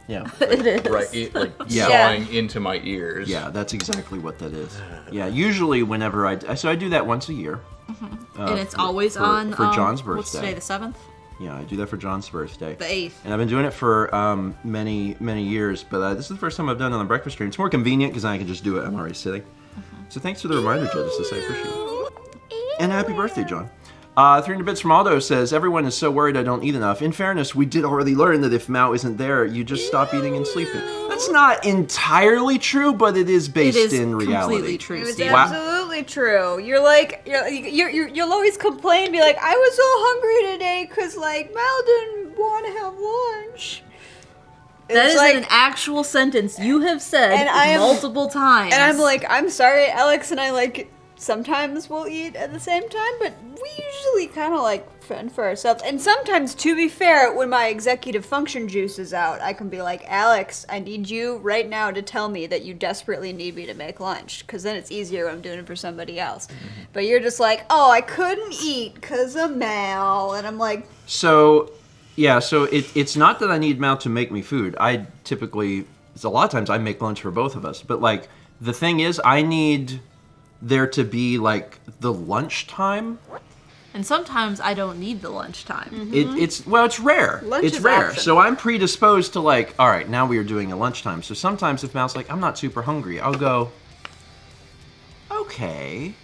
S1: Yeah.
S2: It is.
S6: Right, like
S1: Yeah.
S6: sawing into my ears.
S1: Yeah, that's exactly what that is. Yeah, usually whenever I do that once a year.
S2: And it's always
S1: for-
S2: on
S1: for John's
S2: What's
S1: birthday.
S2: today? The 7th,
S1: Yeah, I do that for John's birthday.
S2: the 8th.
S1: And I've been doing it for many years, but this is the first time I've done it on the breakfast stream. It's more convenient because I can just do it. I'm already sitting. So thanks for the reminder, Genesis. I appreciate it. And happy birthday, John. 300 bits from Aldo says, everyone is so worried I don't eat enough. In fairness, we did already learn that if Mao isn't there, you just stop eating and sleeping. That's not entirely true, but it is based
S2: It is
S1: in reality.
S2: completely true,
S4: It's
S2: Steve.
S1: Wow.
S4: absolutely true. You'll always complain, be like, I was so hungry today because like Mal didn't want to have lunch.
S2: That
S4: It's
S2: is
S4: like-
S2: an actual sentence you have said
S4: And I am-
S2: multiple times.
S4: And I'm like, I'm sorry, Alex and I like sometimes we'll eat at the same time, but we usually kind of like fend for ourselves. And sometimes, to be fair, when my executive function juice is out, I can be like, Alex, I need you right now to tell me that you desperately need me to make lunch, because then it's easier when I'm doing it for somebody else. But you're just like, oh, I couldn't eat because of Mal, and I'm like,
S1: So, yeah, so it's not that I need Mal to make me food. I typically, it's a lot of times I make lunch for both of us. But, like, the thing is, I need there to be, like, the lunchtime.
S2: and sometimes I don't need the lunchtime.
S1: It's rare.
S4: Lunch
S1: It's
S4: is
S1: rare.
S4: optional.
S1: So I'm predisposed to, like, all right, now we are doing a lunchtime. So sometimes if Mal's like, I'm not super hungry, I'll go, okay.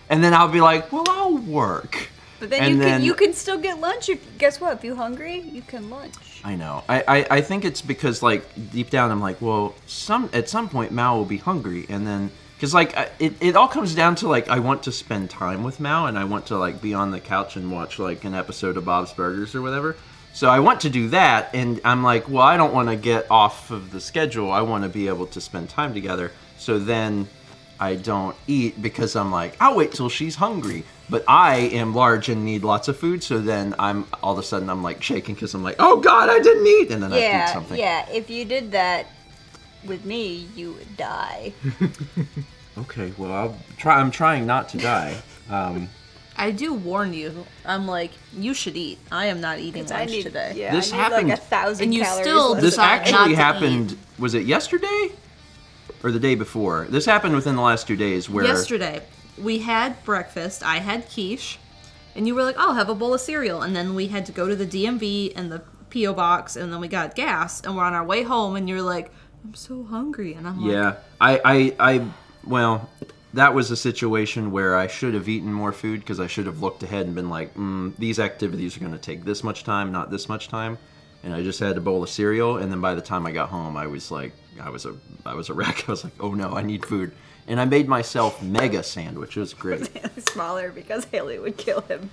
S1: And then I'll be like, well, I'll work.
S4: but then
S1: And
S4: you can still get lunch. Guess what? If you're hungry, you can lunch.
S1: I know. I think it's because, like, deep down I'm like, well, at some point Mao will be hungry, and then because like it all comes down to like I want to spend time with Mao, and I want to like be on the couch and watch like an episode of Bob's Burgers or whatever. So I want to do that, and I'm like, well, I don't want to get off of the schedule. I want to be able to spend time together. So then I don't eat because I'm like, I'll wait till she's hungry. But I am large and need lots of food, so then I'm all of a sudden I'm like shaking because I'm like, oh God, I didn't eat, and then I eat something.
S4: Yeah, if you did that with me, you would die.
S1: Okay, well I'm trying not to die.
S2: I do warn you. I'm like, you should eat. I am not eating
S4: I
S2: lunch
S4: need,
S2: today.
S4: yeah,
S1: This
S4: I need
S1: happened-
S4: like 1,000
S2: And you
S4: calories.
S2: still
S4: less
S1: This
S4: than that.
S2: decide
S1: actually
S2: not to
S1: happened. Was it yesterday, or the day before? This happened within the last 2 days. Where
S2: Yesterday, we had breakfast. I had quiche, and you were like, "I'll have a bowl of cereal." And then we had to go to the DMV and the PO box, and then we got gas, and we're on our way home. And you're like, "I'm so hungry," and I'm like,
S1: Yeah, well, that was a situation where I should have eaten more food because I should have looked ahead and been like, these activities are going to take this much time, not this much time, and I just had a bowl of cereal. And then by the time I got home, I was like, I was a wreck. I was like, oh no, I need food, and I made myself mega sandwich. It was great.
S4: Smaller because Haley would kill him.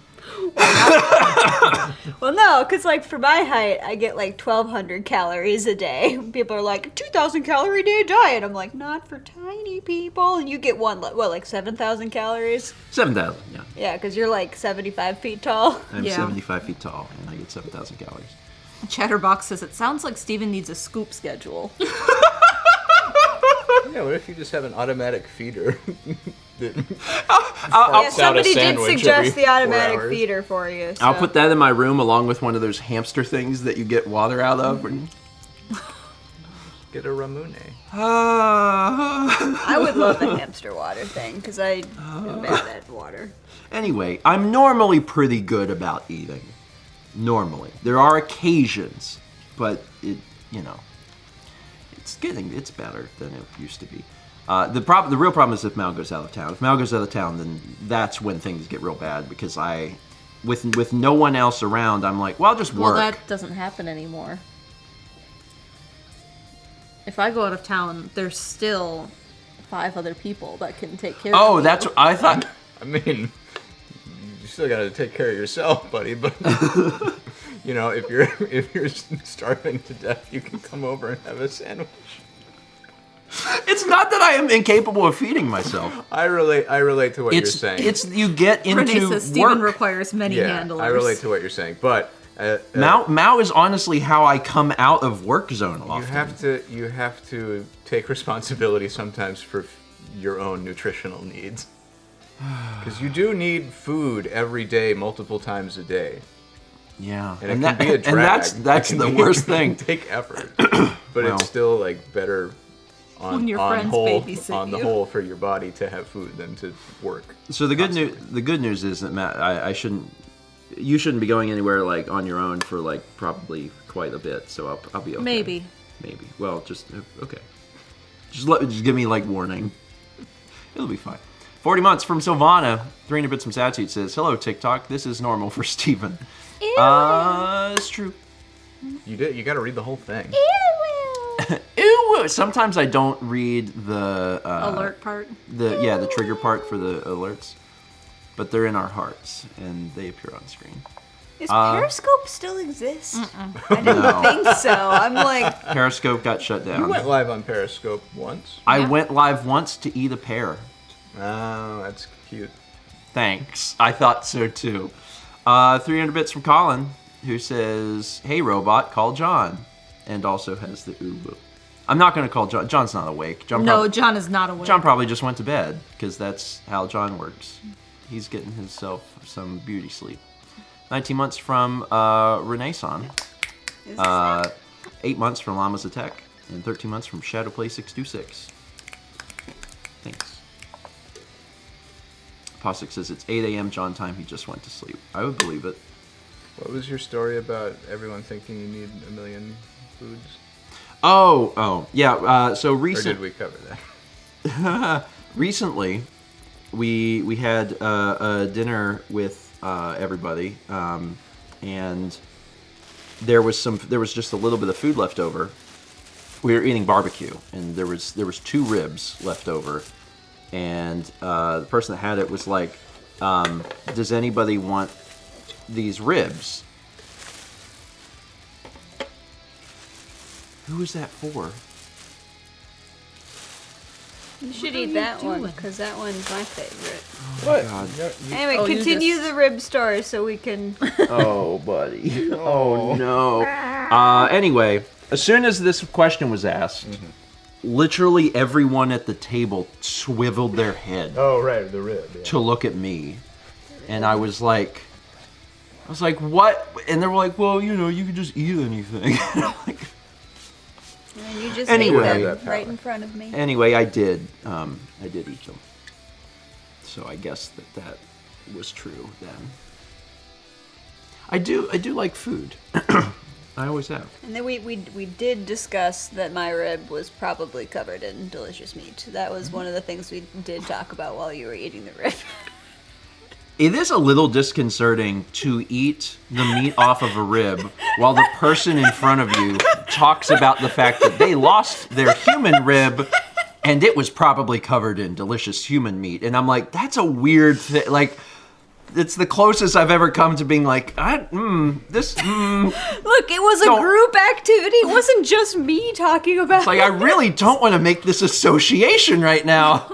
S4: Well, no, because like for my height, I get like 1,200 calories a day. People are like 2,000 calorie day diet. I'm like, not for tiny people. And you get like 7,000 calories?
S1: 7,000. Yeah,
S4: Yeah, because you're like 75 feet tall.
S1: I'm
S2: Yeah.
S1: 75 feet tall, and I get 7,000 calories.
S2: Chatterbox says it sounds like Steven needs a scoop schedule.
S6: Yeah, what if you just have an automatic feeder? that
S4: Yeah,
S6: farts out a
S4: somebody did
S6: sandwich every
S4: suggest the
S6: 4
S4: automatic
S6: hours?
S4: feeder for you.
S1: I'll
S4: so-
S1: put that in my room along with one of those hamster things that you get water out of.
S6: Get a Ramune.
S4: I would love the hamster water thing because I am bad at water.
S1: Anyway, I'm normally pretty good about eating. Normally. There are occasions, but it's better than it used to be. The real problem is if Mal goes out of town. If Mal goes out of town, then that's when things get real bad because with no one else around, I'm like, well, I'll just
S2: Well,
S1: work.
S2: that doesn't happen anymore. If I go out of town, there's still 5 other people that can take care of
S1: Oh,
S2: me.
S1: that's what I thought.
S6: I mean, you still gotta take care of yourself, buddy. But if you're starving to death, you can come over and have a sandwich.
S1: It's not that I am incapable of feeding myself.
S6: I relate to what you're saying.
S1: It's you get into
S2: Renee says Steven
S1: work.
S2: requires many
S6: yeah,
S2: handlers.
S6: I relate to what you're saying, but
S1: Mao is honestly how I come out of work zone often.
S6: you have to take responsibility sometimes for your own nutritional needs, because you do need food every day, multiple times a day.
S1: Yeah,
S6: And it can be a drag.
S1: and that's the worst thing.
S6: Take effort, but
S1: Well.
S6: it's still like better
S2: When your
S6: on
S2: friends
S6: whole
S2: babysit
S6: on the
S2: you.
S6: whole for your body to have food than to work.
S1: So the good news is that Matt, you shouldn't be going anywhere like on your own for like probably quite a bit. So I'll be okay.
S2: Maybe.
S1: Well, just okay. Just give me like warning. It'll be fine. 40 months from Silvana. 300 bits from Satsuit says, "Hello TikTok. This is normal for Steven." It's true.
S6: You got to read the whole thing.
S1: Ew. Sometimes I don't read the
S2: Alert part.
S1: the trigger part for the alerts, but they're in our hearts and they appear on screen.
S4: Does Periscope still exist? I didn't
S1: No.
S4: think so. I'm like,
S1: Periscope got shut down.
S6: You went live on Periscope once.
S1: I
S2: Yeah.
S1: went live once to eat a pear.
S6: Oh, that's cute.
S1: Thanks. I thought so too. 300 bits from Colin, who says, "Hey robot, call John," and also has the uwu. I'm not going to call John. John's not awake.
S2: No, John is not awake.
S1: John probably just went to bed because that's how John works. He's getting himself some beauty sleep. 19 months from Renaissance. 8 months from Llamas Attack. And 13 months from Shadowplay626. Thanks. Postic says it's 8 a.m. John time. He just went to sleep. I would believe it.
S6: What was your story about everyone thinking you need a million foods?
S1: Oh, yeah. So
S6: Or
S1: recent.
S6: did we cover that?
S1: Recently, we had a dinner with everybody, and there was just a little bit of food left over. We were eating barbecue, and there was 2 ribs left over, and the person that had it was like, "Does anybody want these ribs?" Who is that for?
S4: you should
S2: are
S4: eat
S2: you
S4: that one
S2: doing?
S4: because that one's my favorite.
S6: What?
S1: God.
S4: Anyway,
S2: Oh, you
S4: continue
S2: just-
S4: the rib story so we can.
S1: Oh, buddy. Oh, no. Anyway, as soon as this question was asked, literally everyone at the table swiveled their head
S6: Oh, right, the rib. Yeah.
S1: to look at me. And I was like, what? And they were like, well, you know, you can just eat anything. Like,
S4: And you just
S1: Anyway.
S4: ate them right in front of me.
S1: anyway, I did eat them. So I guess that was true then. I do like food. I always have.
S4: And then we did discuss that my rib was probably covered in delicious meat. That was one of the things we did talk about while you were eating the rib.
S1: It is a little disconcerting to eat the meat off of a rib while the person in front of you talks about the fact that they lost their human rib and it was probably covered in delicious human meat. And I'm like, that's a weird thing. Like, it's the closest I've ever come to being like,
S4: Look, it was a
S1: Don't-
S4: group activity. It wasn't just me talking about
S1: It's like, I really don't want to make this association right now.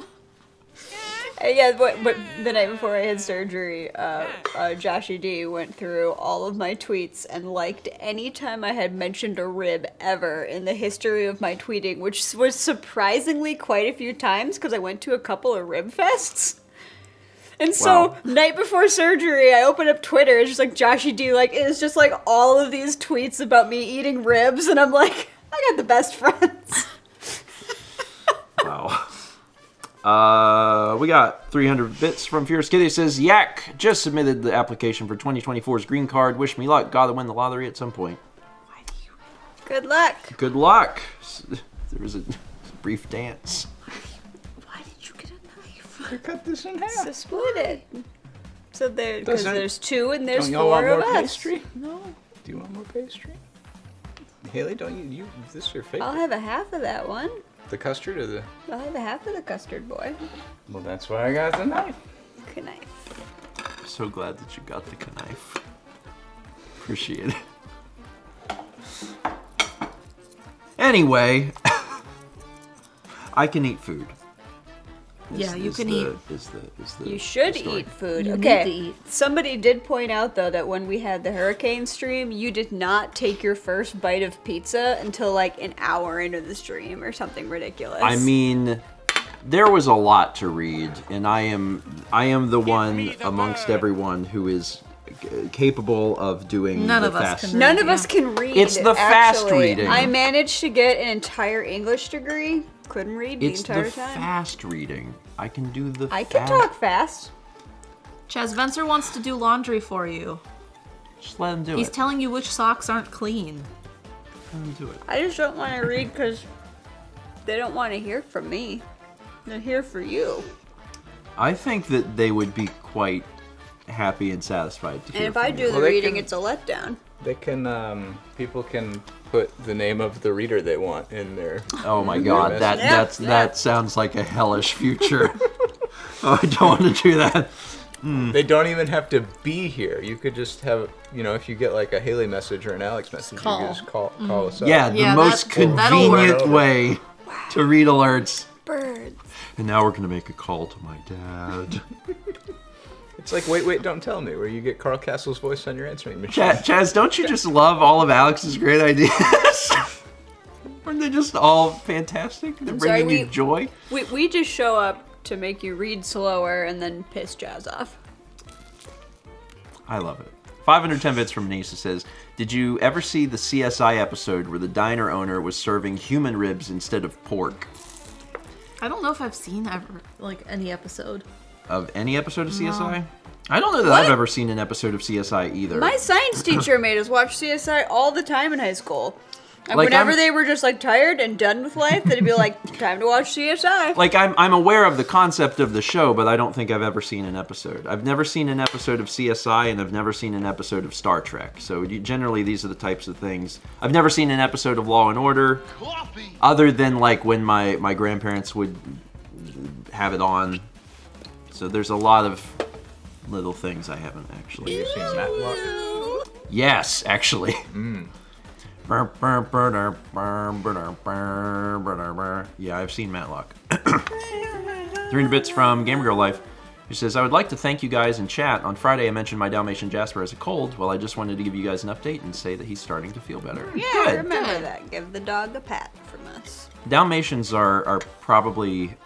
S4: Yeah, but the night before I had surgery, Joshy D went through all of my tweets and liked any time I had mentioned a rib ever in the history of my tweeting, which was surprisingly quite a few times because I went to a couple of rib fests. And so,
S1: Wow.
S4: night before surgery, I opened up Twitter. It's just like Joshy D, like, it's just like all of these tweets about me eating ribs, and I'm like, I got the best friends.
S1: Wow. We got 300 bits from Fierce Kitty. It says, Yak just submitted the application for 2024's green card. Wish me luck. Gotta win the lottery at some point.
S4: Good luck.
S1: Good luck. There was a brief dance.
S2: Why did you get a knife?
S6: I cut this in half.
S4: So split it. So because
S6: Doesn't-
S4: there's two and there's
S6: Don't y'all want
S4: four
S6: more
S4: of us.
S6: pastry? No. Do you want more pastry? Haley, don't you this is your favorite?
S4: I'll have a half of that one.
S6: The custard or the...
S4: I'll have a half of the custard boy.
S6: Well, that's why I got the knife.
S4: Good night.
S1: I'm so glad that you got the knife. Appreciate it. Anyway, I can eat food.
S2: Yeah, you can eat.
S4: You should
S1: story.
S4: eat food.
S2: You
S4: Okay.
S2: need to eat.
S4: Somebody did point out though that when we had the hurricane stream, you did not take your first bite of pizza until like an hour into the stream or something ridiculous.
S1: I mean, there was a lot to read, and I am the one amongst everyone who is capable of doing
S2: None
S1: the
S2: of us
S1: fast.
S2: can
S4: none of us can read.
S1: It's the fast
S4: actually.
S1: reading.
S4: I managed to get an entire English degree. Couldn't read
S1: It's
S4: the entire
S1: the
S4: time.
S1: fast reading. I can do the.
S4: I can talk fast.
S2: Chaz Vencer wants to do laundry for you.
S1: Just let him do
S2: He's
S1: it.
S2: telling you which socks aren't clean.
S1: Let him do it.
S4: I just don't want to read because they don't want to hear from me. They're here for you.
S1: I think that they would be quite happy and satisfied to
S4: And
S1: hear
S4: if I
S1: from
S4: do
S1: you.
S4: the
S6: Well, they
S4: reading,
S6: can-
S4: it's a letdown.
S6: They can, people can put the name of the reader they want in there.
S1: Oh my god, that
S4: Yeah,
S1: that sounds like a hellish future. Oh, I don't want to do that.
S6: They don't even have to be here. You could just have, if you get like a Haley message or an Alex message,
S2: Call.
S6: you can just call us up.
S1: Yeah, the
S2: Yeah,
S1: most
S2: that'll
S1: convenient
S6: work.
S1: way to read alerts.
S4: Birds.
S1: And now we're gonna make a call to my dad.
S6: It's like wait, don't tell me, where you get Carl Castle's voice on your answering machine.
S1: Chaz, don't you just love all of Alex's great ideas? Aren't they just all fantastic? They're
S4: sorry,
S1: bringing you joy.
S4: We just show up to make you read slower and then piss Jazz off.
S1: I love it. 510 bits from Nisa says, did you ever see the CSI episode where the diner owner was serving human ribs instead of pork?
S2: I don't know if I've seen any episode.
S1: Of any episode of CSI? I don't know that I've ever seen an episode of CSI either.
S4: My science teacher made us watch CSI all the time in high school. And
S1: Like,
S4: whenever
S1: I'm-
S4: they were just like tired and done with life, they'd be like, time to watch CSI.
S1: Like, I'm aware of the concept of the show, but I don't think I've ever seen an episode. I've never seen an episode of CSI, and I've never seen an episode of Star Trek. So generally, these are the types of things. I've never seen an episode of Law and Order, other than like when my grandparents would have it on. So there's a lot of little things I haven't actually.
S6: You've seen Matlock?
S1: Yes, actually. Yeah, I've seen Matlock. 300 bits from Gamer Girl Life, who says, I would like to thank you guys in chat. On Friday, I mentioned my Dalmatian Jasper has a cold. Well, I just wanted to give you guys an update and say that he's starting to feel better.
S4: Yeah,
S1: Good.
S4: remember that. Give the dog a pat from us.
S1: Dalmatians are probably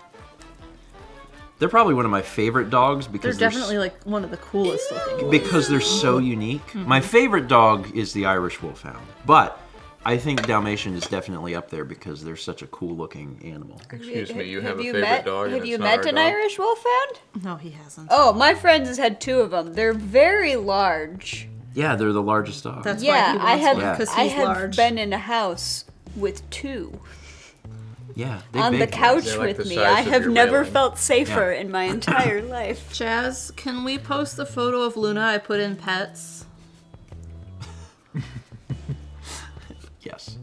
S1: They're probably one of my favorite dogs
S2: They're
S1: because
S2: definitely like one of the coolest looking.
S1: because they're so unique. My favorite dog is the Irish Wolfhound, but I think Dalmatian is definitely up there because they're such a cool looking animal.
S6: Excuse me, you have
S4: Have
S6: a
S4: you
S6: favorite
S4: met?
S6: dog? and
S4: Have
S6: it's
S4: you
S6: not
S4: met
S6: our
S4: an
S6: dog?
S4: Irish Wolfhound?
S2: No, he hasn't.
S4: Oh, my friend has had 2 of them. They're very large.
S1: Yeah, they're the largest dog.
S2: That's why
S4: Yeah,
S2: he
S4: I
S2: wants
S4: have.
S2: one because
S4: I
S2: he's
S4: have
S2: large.
S4: been in a house with 2
S1: yeah, they
S4: on the
S1: big
S4: couch
S6: They're like
S4: with
S6: the
S4: me.
S6: size
S4: I
S6: of
S4: have
S6: your
S4: never
S6: railing.
S4: felt safer
S1: Yeah.
S4: in my entire life.
S2: Jazz, can we post the photo of Luna I put in pets?
S1: Yes.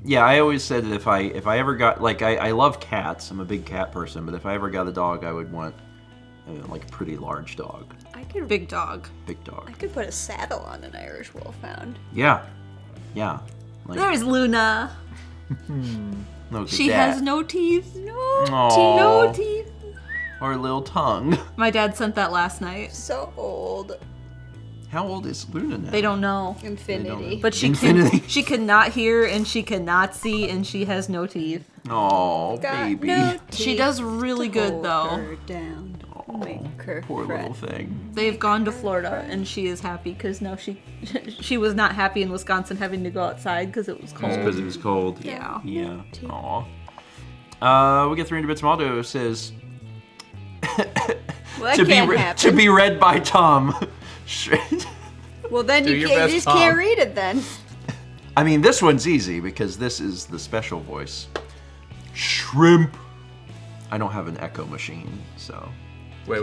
S1: Yeah, I always said that if I ever got like I love cats. I'm a big cat person, but if I ever got a dog, I would want like a pretty large dog,
S2: Big dog.
S1: big dog.
S4: I could put a saddle on an Irish Wolfhound.
S1: Yeah, yeah. Like,
S2: There's Luna.
S1: look at
S2: She
S1: that.
S2: has no teeth.
S1: Aw.
S2: No teeth.
S1: Or a little tongue.
S2: My dad sent that last night.
S4: So old.
S1: How old is Luna now?
S2: They don't know.
S4: Infinity.
S2: But she
S1: Infinity.
S2: she cannot hear and she cannot see and she has no teeth.
S1: Oh,
S4: Got
S1: baby.
S4: no
S2: She
S4: teeth
S2: does really
S4: to
S2: good
S4: hold
S2: though.
S4: her down. Make her
S1: Poor
S4: fret.
S1: little thing.
S2: They've gone to Florida and she is happy because now she was not happy in Wisconsin having to go outside because it was cold.
S1: Because it was cold.
S2: Yeah.
S1: Yeah. Aw. We get 300 bits. Maldo says
S4: Well, that
S1: to
S4: can't
S1: be
S4: happen.
S1: to be read by Tom.
S4: Well, then
S6: Do
S4: you
S6: your
S4: can't,
S6: best,
S4: just
S6: Tom.
S4: can't read it then.
S1: I mean, this one's easy because this is the special voice. Shrimp. I don't have an echo machine, so.
S6: Wait.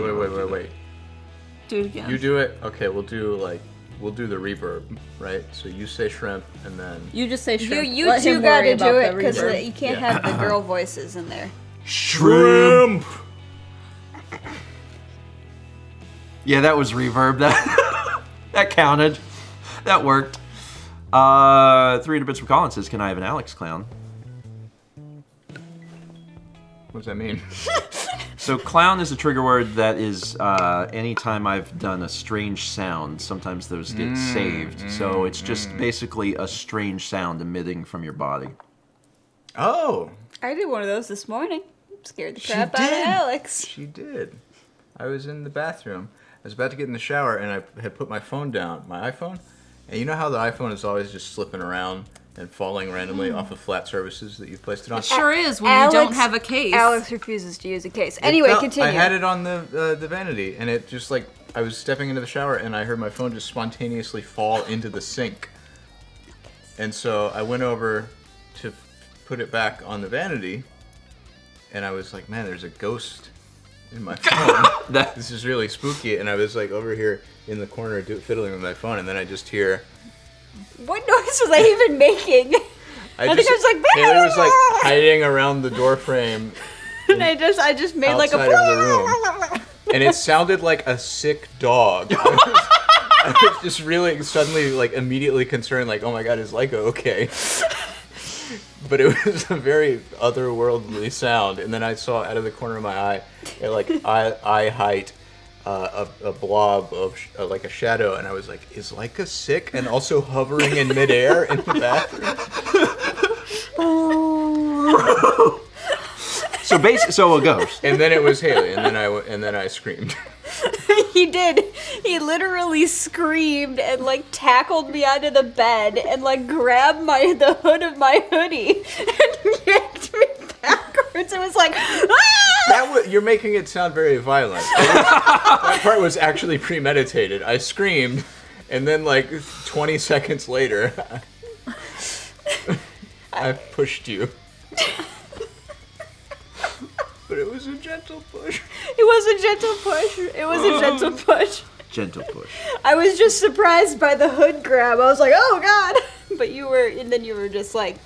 S2: Do it again.
S6: You do it. Okay, we'll do the reverb, right? So you say shrimp, and then
S2: You just say shrimp.
S4: You
S2: Let
S4: two
S2: him
S4: got
S2: worry
S4: to
S2: about
S4: do
S2: the
S4: it because
S2: reverb.
S4: you can't
S6: Yeah.
S4: have the girl voices in there.
S1: Shrimp. Yeah, that was reverb. That counted. That worked. 300 bits from Colin says, "Can I have an Alex clown?"
S6: what does that mean?
S1: So clown is a trigger word that is anytime I've done a strange sound, sometimes those get saved. So it's just basically a strange sound emitting from your body.
S6: Oh,
S4: I did one of those this morning. Scared the crap out
S6: did.
S4: of Alex.
S6: she did. I was in the bathroom. I was about to get in the shower, and I had put my phone down, my iPhone. And you know how the iPhone is always just slipping around and falling randomly off of flat surfaces that you've placed it on?
S2: It sure is when you don't have a case.
S4: Alex refuses to use a case. Anyway,
S6: Well,
S4: continue.
S6: I had it on the vanity, and it just like I was stepping into the shower, and I heard my phone just spontaneously fall into the sink. And so I went over to put it back on the vanity, and I was like, "Man, there's a ghost in my phone. This is really spooky." And I was like over here in the corner fiddling with my phone, and then I just hear.
S4: What noise was I even making? I think I was like,
S6: Haley was like hiding around the door frame
S4: and I just made like a.
S6: outside of the room, and it sounded like a sick dog. I was just really suddenly, like, immediately concerned, like, oh my god, is Lyco okay? But it was a very otherworldly sound, and then I saw out of the corner of my eye, at like eye height, a blob of like a shadow, and I was like, is Lyca sick and also hovering in midair in the bathroom?
S1: So a ghost.
S6: And then it was Haley, and then I screamed.
S4: He did. He literally screamed and like tackled me onto the bed and like grabbed the hood of my hoodie and yanked me backwards. It was like, ah!
S6: You're making it sound very violent. That part was actually premeditated. I screamed, and then like 20 seconds later, I pushed you. But it was a gentle push.
S4: It was a gentle push. It was a gentle push.
S1: Gentle push.
S4: I was just surprised by the hood grab. I was like, oh god. But you were just like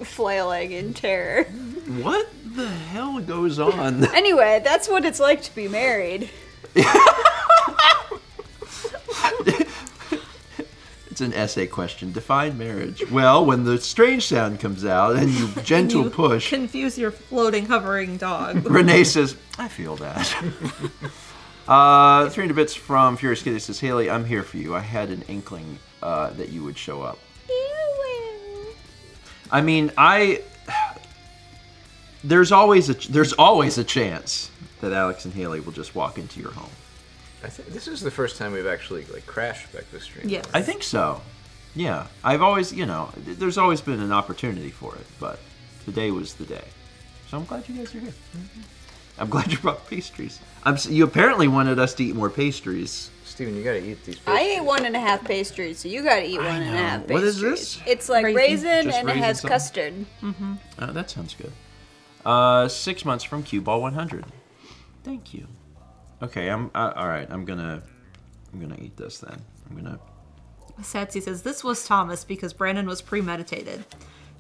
S4: flailing in terror.
S1: What the hell goes on?
S4: Anyway, that's what it's like to be married.
S1: It's an essay question. Define marriage. Well, when the strange sound comes out and you gentle
S2: You
S1: push,
S2: confuse your floating, hovering dog.
S1: Renee says, I feel that. 300 bits from Furious Kitty says, Haley, I'm here for you. I had an inkling that you would show up. I mean, there's always a chance that Alex and Haley will just walk into your home.
S6: I think this is the first time we've actually like crashed back the stream.
S2: Yes.
S1: I think so. Yeah, I've always, there's always been an opportunity for it, but today was the day. So I'm glad you guys are here. I'm glad you brought pastries. You apparently wanted us to eat more pastries.
S6: Steven, you gotta eat these
S4: I
S6: pastries.
S4: ate 1.5 pastries, so you gotta eat 1.5 pastries.
S1: What is this?
S4: It's like raisin
S1: Just
S4: and it
S1: raisin
S4: has
S1: something?
S4: custard.
S1: That sounds good. 6 months from Cue Ball 100. Thank you. Okay, all right. I'm gonna eat this then.
S2: Satsy says, this was Thomas because Brandon was premeditated.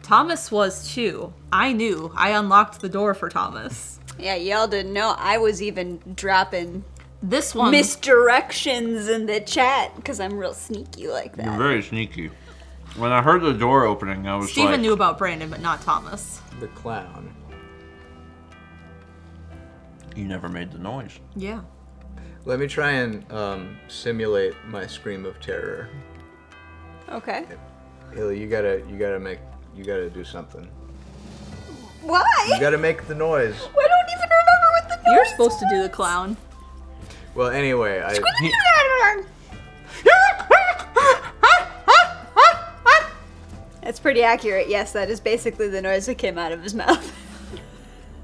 S2: Thomas was too. I knew. I unlocked the door for Thomas.
S4: Yeah, y'all didn't know I was even dropping
S2: This one...
S4: misdirections in the chat because I'm real sneaky like
S1: You're
S4: that.
S1: very sneaky. When I heard the door opening, I was
S2: Steven
S1: like,
S2: knew about Brandon, but not Thomas.
S6: The clown.
S1: you never made the noise.
S2: Yeah.
S6: Let me try and simulate my scream of terror.
S4: Okay.
S6: Haley, you gotta do something.
S4: Why?
S6: You gotta make the noise.
S4: I don't even remember what the
S2: You're
S4: noise
S2: supposed to do the clown.
S6: Well, anyway,
S4: That's pretty accurate. Yes, that is basically the noise that came out of his mouth.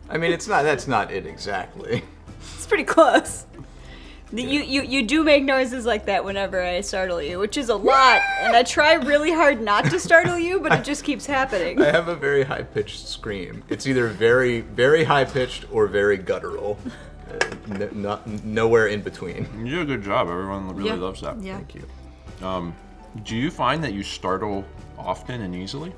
S6: I mean, that's not it exactly.
S4: It's pretty close. You do make noises like that whenever I startle you, which is a lot, and I try really hard not to startle you, but it just keeps happening.
S6: I have a very high-pitched scream. It's either very, very high-pitched or very guttural. Nowhere in between.
S1: You did a good job. Everyone really
S2: Yeah.
S1: loves that.
S2: Yeah.
S6: Thank you.
S1: Do you find that you startle often and easily?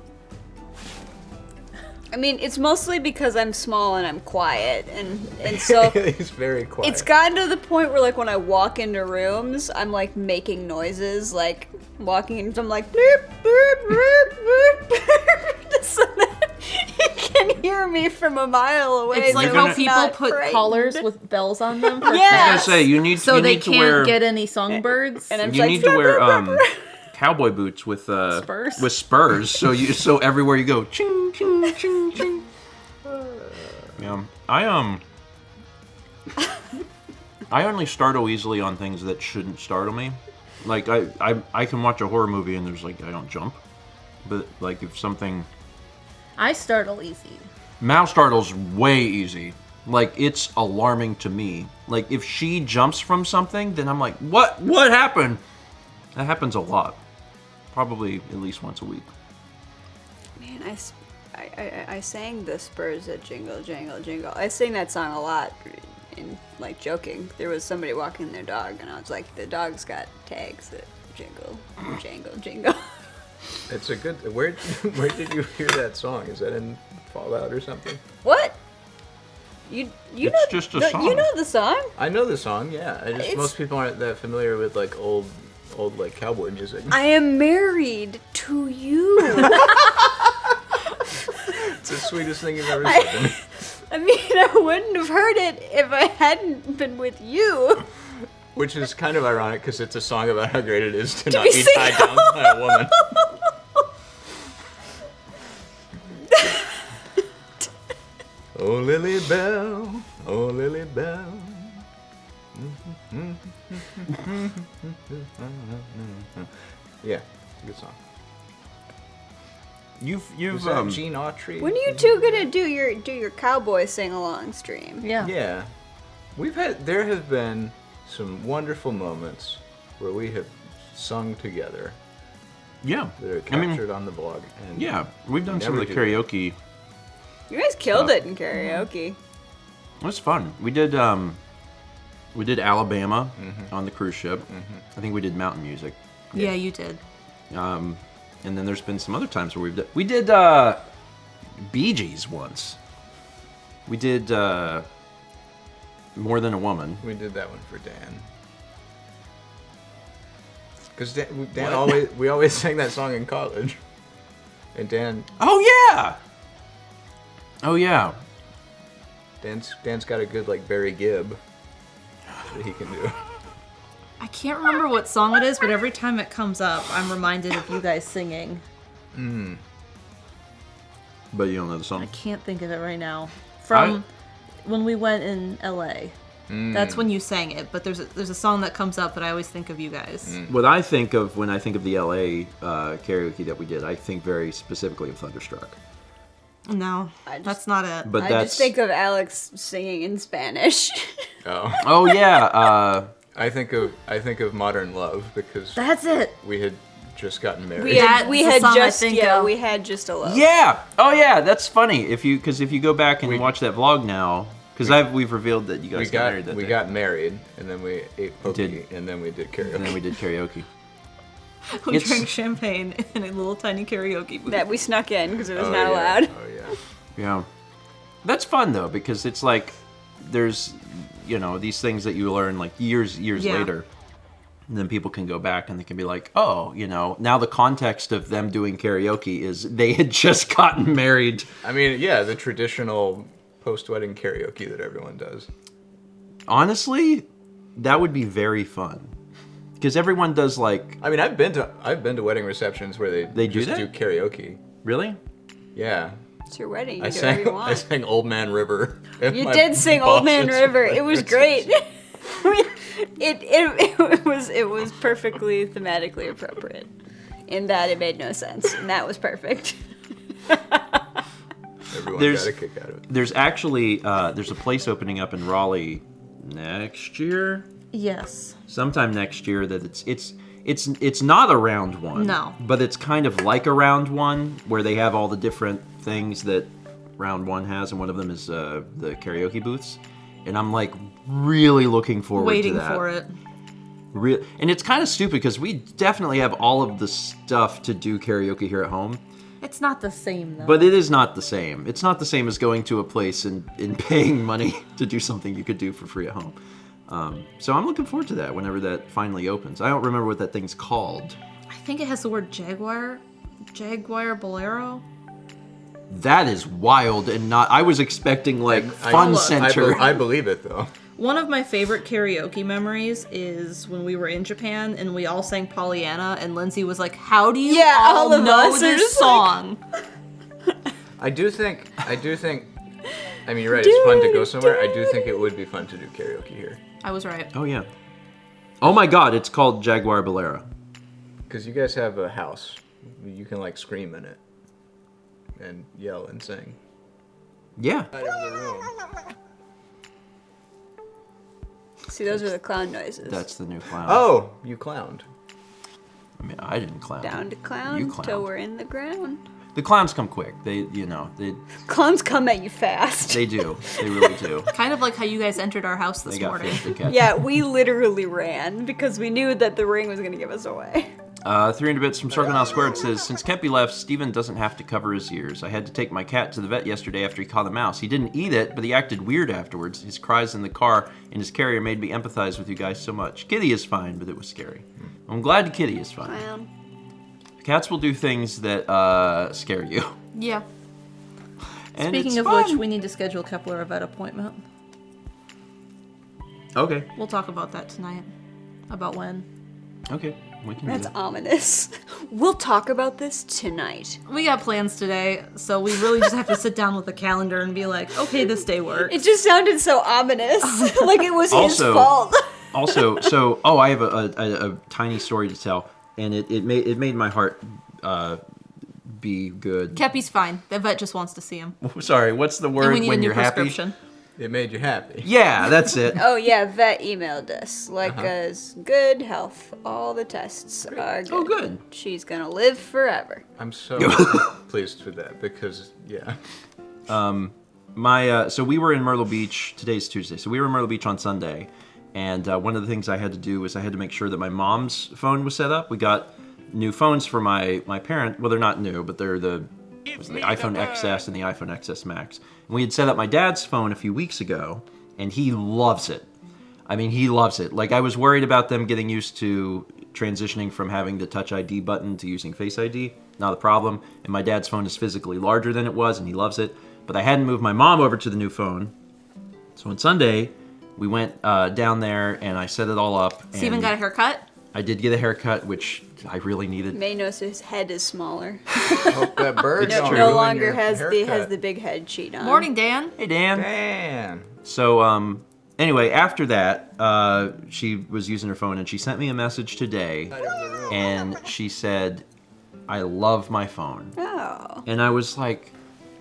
S4: I mean, it's mostly because I'm small and I'm quiet, and so
S6: He's very quiet.
S4: it's gotten to the point where, like, when I walk into rooms, I'm like making noises, like walking into, I'm like bloop bloop bloop bloop, bloop, so that you can hear me from a mile away.
S2: It's like
S4: so
S2: how
S4: it's
S2: people
S4: not
S2: put
S4: frightened.
S2: collars with bells on them for
S4: Yeah.
S1: I was
S2: cats,
S1: gonna say you need
S2: so
S1: you
S2: they
S1: need to
S2: can't
S1: wear
S2: get any songbirds.
S4: And I'm
S1: you
S4: just
S1: need
S4: like,
S1: to wear
S4: "Brr, brr, brr."
S1: cowboy boots with
S2: Spurs?
S1: with spurs so everywhere you go ching ching ching ching. Yeah, I only startle easily on things that shouldn't startle me. Like I can watch a horror movie and there's like I don't jump, but like if something
S2: I startle easy.
S1: Mal startles way easy. Like it's alarming to me. Like if she jumps from something, then I'm like, what happened? That happens a lot. Probably at least once a week.
S4: Man, I sang the Spurs at Jingle Jangle Jingle. I sing that song a lot, in like joking. There was somebody walking their dog, and I was like, the dog's got tags that jingle, jangle, jingle.
S6: It's a good. Where did you hear that song? Is that in Fallout or something?
S4: What? You
S1: It's
S4: know
S1: just a
S4: the,
S1: song.
S4: You know the song?
S6: I know the song. Yeah,
S4: It's-
S6: most people aren't that familiar with like old like cowboy music.
S4: I am married to you.
S6: It's the sweetest thing you've ever said to me.
S4: I mean, I wouldn't have heard it if I hadn't been with you.
S6: Which is kind of ironic because it's a song about how great it is to not
S4: be
S6: be tied down by a woman. Oh, Lily Bell, oh, Lily Bell. Yeah, it's a good song.
S1: You've
S6: Was that Gene Autry?
S4: When are you two gonna do your cowboy sing along stream?
S2: Yeah.
S6: Yeah. There have been some wonderful moments where we have sung together
S1: yeah.
S6: that are
S1: I mean,
S6: captured on the blog. And
S1: yeah, we've done some of the
S6: Never do that.
S1: karaoke.
S4: You guys killed
S1: Stuff.
S4: it in karaoke.
S1: It was fun. We did Alabama on the cruise ship. I think we did mountain music.
S2: Yeah, you did.
S1: And then there's been some other times where we did Bee Gees once. We did More Than a Woman.
S6: We did that one for Dan. Because Dan we always sang that song in college. And Dan,
S1: Oh yeah.
S6: Dan's got a good like Barry Gibb that he can do.
S2: I can't remember what song it is, but every time it comes up, I'm reminded of you guys singing.
S1: But you don't know the
S2: I
S1: song.
S2: can't think of it right now. from when we went in LA. That's when you sang it, but there's a song that comes up that I always think of you guys.
S1: What I think of when I think of the LA karaoke that we did, I think very specifically of Thunderstruck.
S2: No, that's not it.
S1: But
S4: I
S1: that's
S4: just think of Alex singing in Spanish.
S6: Oh.
S1: oh yeah.
S6: I think of Modern Love because
S2: That's it.
S6: we had just gotten married.
S4: We had,
S2: That's the song I think of.
S4: we had just a love.
S1: Yeah. Oh yeah. That's funny. If you go back and watch that vlog now, because we've revealed that you guys got married that day.
S6: got married, and then we ate poke,
S1: did.
S6: and then we did karaoke.
S1: And then we did karaoke.
S2: We drank champagne in a little tiny karaoke booth.
S4: That we snuck in because it was
S6: Oh,
S4: not
S6: yeah.
S4: allowed.
S6: Oh yeah.
S1: Yeah. That's fun though, because it's like there's these things that you learn like years
S2: Yeah.
S1: later. And then people can go back and they can be like, oh, now the context of them doing karaoke is they had just gotten married.
S6: I mean, yeah, the traditional post-wedding karaoke that everyone does.
S1: Honestly, that would be very fun. Because everyone does like...
S6: I mean, I've been to wedding receptions where they
S1: do
S6: just
S1: that?
S6: do karaoke.
S1: Really?
S6: Yeah.
S4: It's your wedding. You
S6: I
S4: do whatever you
S6: sang
S4: want.
S6: Old Man River.
S4: You did sing Old Man River. It was great. It was perfectly thematically appropriate. In that it made no sense, and that was perfect.
S6: Everyone
S1: There's-
S6: got a kick out of it.
S1: There's actually... there's a place opening up in Raleigh next year?
S2: Yes.
S1: Sometime next year that it's not a round one.
S2: No.
S1: But it's kind of like a round one where they have all the different things that round one has, and one of them is the karaoke booths. And I'm like really looking forward
S2: Waiting
S1: to that.
S2: for it.
S1: And it's kind of stupid because we definitely have all of the stuff to do karaoke here at home.
S2: It's not the same though.
S1: But it is not the same. It's not the same as going to a place and paying money to do something you could do for free at home. So I'm looking forward to that whenever that finally opens. I don't remember what that thing's called.
S2: I think it has the word Jaguar Bolero.
S1: That is wild and not... I was expecting like Fun Center.
S6: I believe it though.
S2: One of my favorite karaoke memories is when we were in Japan and we all sang Pollyanna and Lindsay was like, how do you all
S4: of
S2: know
S4: us are
S2: this
S4: just
S2: song?
S6: I do think I mean, you're right, it's fun to go somewhere. I do think it would be fun to do karaoke here.
S2: I was right.
S1: Oh yeah. Oh my god, it's called Jaguar Bolero.
S6: Because you guys have a house. You can like scream in it. And yell and sing.
S1: Yeah.
S4: See, those are the clown noises.
S1: That's the new clown.
S6: Oh, you clowned.
S1: I mean, I didn't clown.
S4: Down to clown
S1: You
S4: till
S1: clowned.
S4: we're in the ground.
S1: The clowns come quick. They
S4: Clowns come at you fast.
S1: they do. They really do.
S2: Kind of like how you guys entered our house this
S1: They got
S2: morning.
S1: fish to catch.
S4: Yeah, we literally ran because we knew that the ring was going to give us away.
S1: 300 bits from Circle Now Squared says, since Kempy left, Steven doesn't have to cover his ears. I had to take my cat to the vet yesterday after he caught a mouse. He didn't eat it, but he acted weird afterwards. His cries in the car and his carrier made me empathize with you guys so much. Kitty is fine, but it was scary. I'm glad Kitty is fine.
S4: Clown.
S1: Cats will do things that scare you.
S2: Yeah.
S1: And
S2: Speaking
S1: it's
S2: of
S1: fun.
S2: which, we need to schedule a Kepler a vet appointment.
S1: Okay.
S2: We'll talk about that tonight. About when.
S1: Okay. We can
S4: That's
S1: do that.
S4: ominous. We'll talk about this tonight.
S2: We got plans today, so we really just have to sit down with the calendar and be like, okay, this day works.
S4: It just sounded so ominous. Like it was his
S1: Also-
S4: fault.
S1: Also, I have a tiny story to tell, and it made my heart be good.
S2: Keppy's fine. The vet just wants to see him.
S1: Sorry, what's the
S2: And
S1: word
S2: we need a
S1: when
S2: new
S1: you're happy?
S2: prescription.
S6: It made you happy.
S1: Yeah, that's it.
S4: Oh yeah, vet emailed us. Like us, good health. All the tests are good.
S1: Oh, good.
S4: She's gonna live forever.
S6: I'm so pleased with that because, yeah.
S1: So we were in Myrtle Beach. Today's Tuesday, so we were in Myrtle Beach on Sunday, and one of the things I had to do was I had to make sure that my mom's phone was set up. We got new phones for my parent. Well, they're not new, but they're the iPhone XS and the iPhone XS Max. And we had set up my dad's phone a few weeks ago, and he loves it. I mean, he loves it. Like, I was worried about them getting used to transitioning from having the Touch ID button to using Face ID. Not a problem. And my dad's phone is physically larger than it was, and he loves it. But I hadn't moved my mom over to the new phone. So on Sunday, we went down there, and I set it all up.
S2: Steven
S1: and
S2: got a haircut?
S1: I did get a haircut, which I really needed.
S4: Maynos' head is smaller.
S6: Hope that bird
S1: It's
S6: don't
S1: true.
S4: No
S6: ruin
S4: longer
S6: your
S4: has
S6: haircut.
S4: the big head cheat on.
S2: Morning, Dan.
S1: Hey, Dan.
S6: Man.
S1: So, anyway, after that, she was using her phone and she sent me a message today, and she said, "I love my phone."
S4: Oh.
S1: And I was like,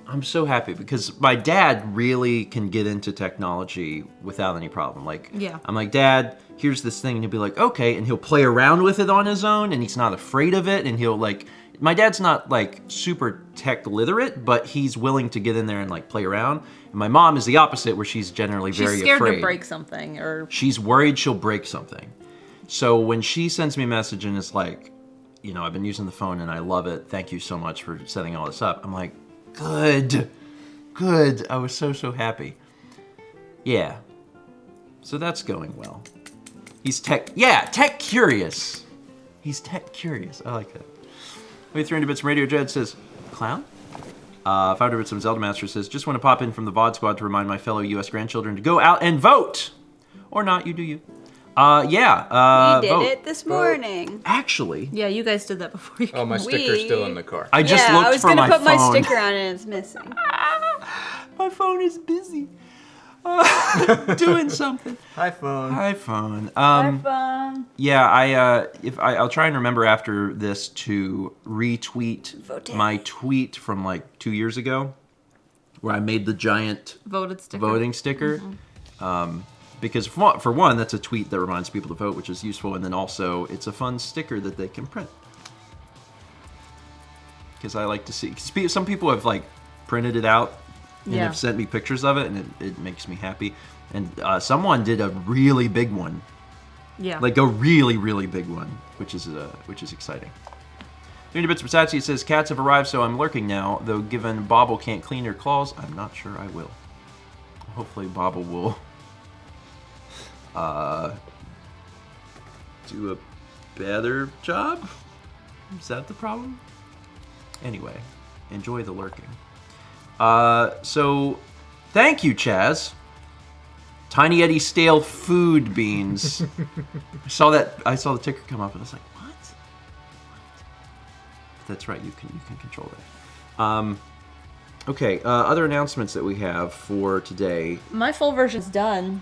S1: I'm so happy because my dad really can get into technology without any problem. Like,
S2: Yeah.
S1: I'm like, Dad, here's this thing, and he'll be like, okay, and he'll play around with it on his own, and he's not afraid of it, and he'll like, my dad's not like super tech literate, but he's willing to get in there and like play around. And my mom is the opposite, where she's generally
S2: She's
S1: very
S2: scared
S1: afraid.
S2: to break something, or
S1: She's worried she'll break something. So when she sends me a message and it's like, you know, I've been using the phone and I love it. Thank you so much for setting all this up. I'm like, good. I was so happy. Yeah. So that's going well. He's tech curious. He's tech curious. I like that. Wait, 300 bits from Radio Jed says, clown? 500 bits from Zelda Master says, just want to pop in from the VOD squad to remind my fellow U.S. grandchildren to go out and vote. Or not, you do you.
S4: We did
S1: vote.
S4: it this morning.
S1: Actually,
S2: yeah, you guys did that before.
S6: Oh, my sticker's still in the car.
S1: I just looked
S4: I was
S1: for
S4: gonna
S1: my
S4: put
S1: phone.
S4: my sticker on and it's missing.
S1: My phone is busy. Doing something.
S6: Hi, phone.
S1: Hi, phone.
S4: Fun.
S1: Yeah, I'll try and remember after this to retweet
S4: Vote.
S1: my tweet from like 2 years ago, where I made the giant
S2: Voted sticker.
S1: voting sticker. Because for one, that's a tweet that reminds people to vote, which is useful, and then also it's a fun sticker that they can print. Because I like to see, because some people have like printed it out and
S2: Yeah.
S1: have sent me pictures of it, and it makes me happy. And someone did a really big one,
S2: Yeah.
S1: like a really big one, which is exciting. 300 bits from Satsy says, cats have arrived, so I'm lurking now. Though given Bobble can't clean her claws, I'm not sure I will. Hopefully Bobble will do a better job? Is that the problem? Anyway, enjoy the lurking. So, thank you, Chaz. Tiny Eddie stale food beans. I saw the ticker come up and I was like, what? That's right, you can control that. Okay, other announcements that we have for today.
S2: My full version's done.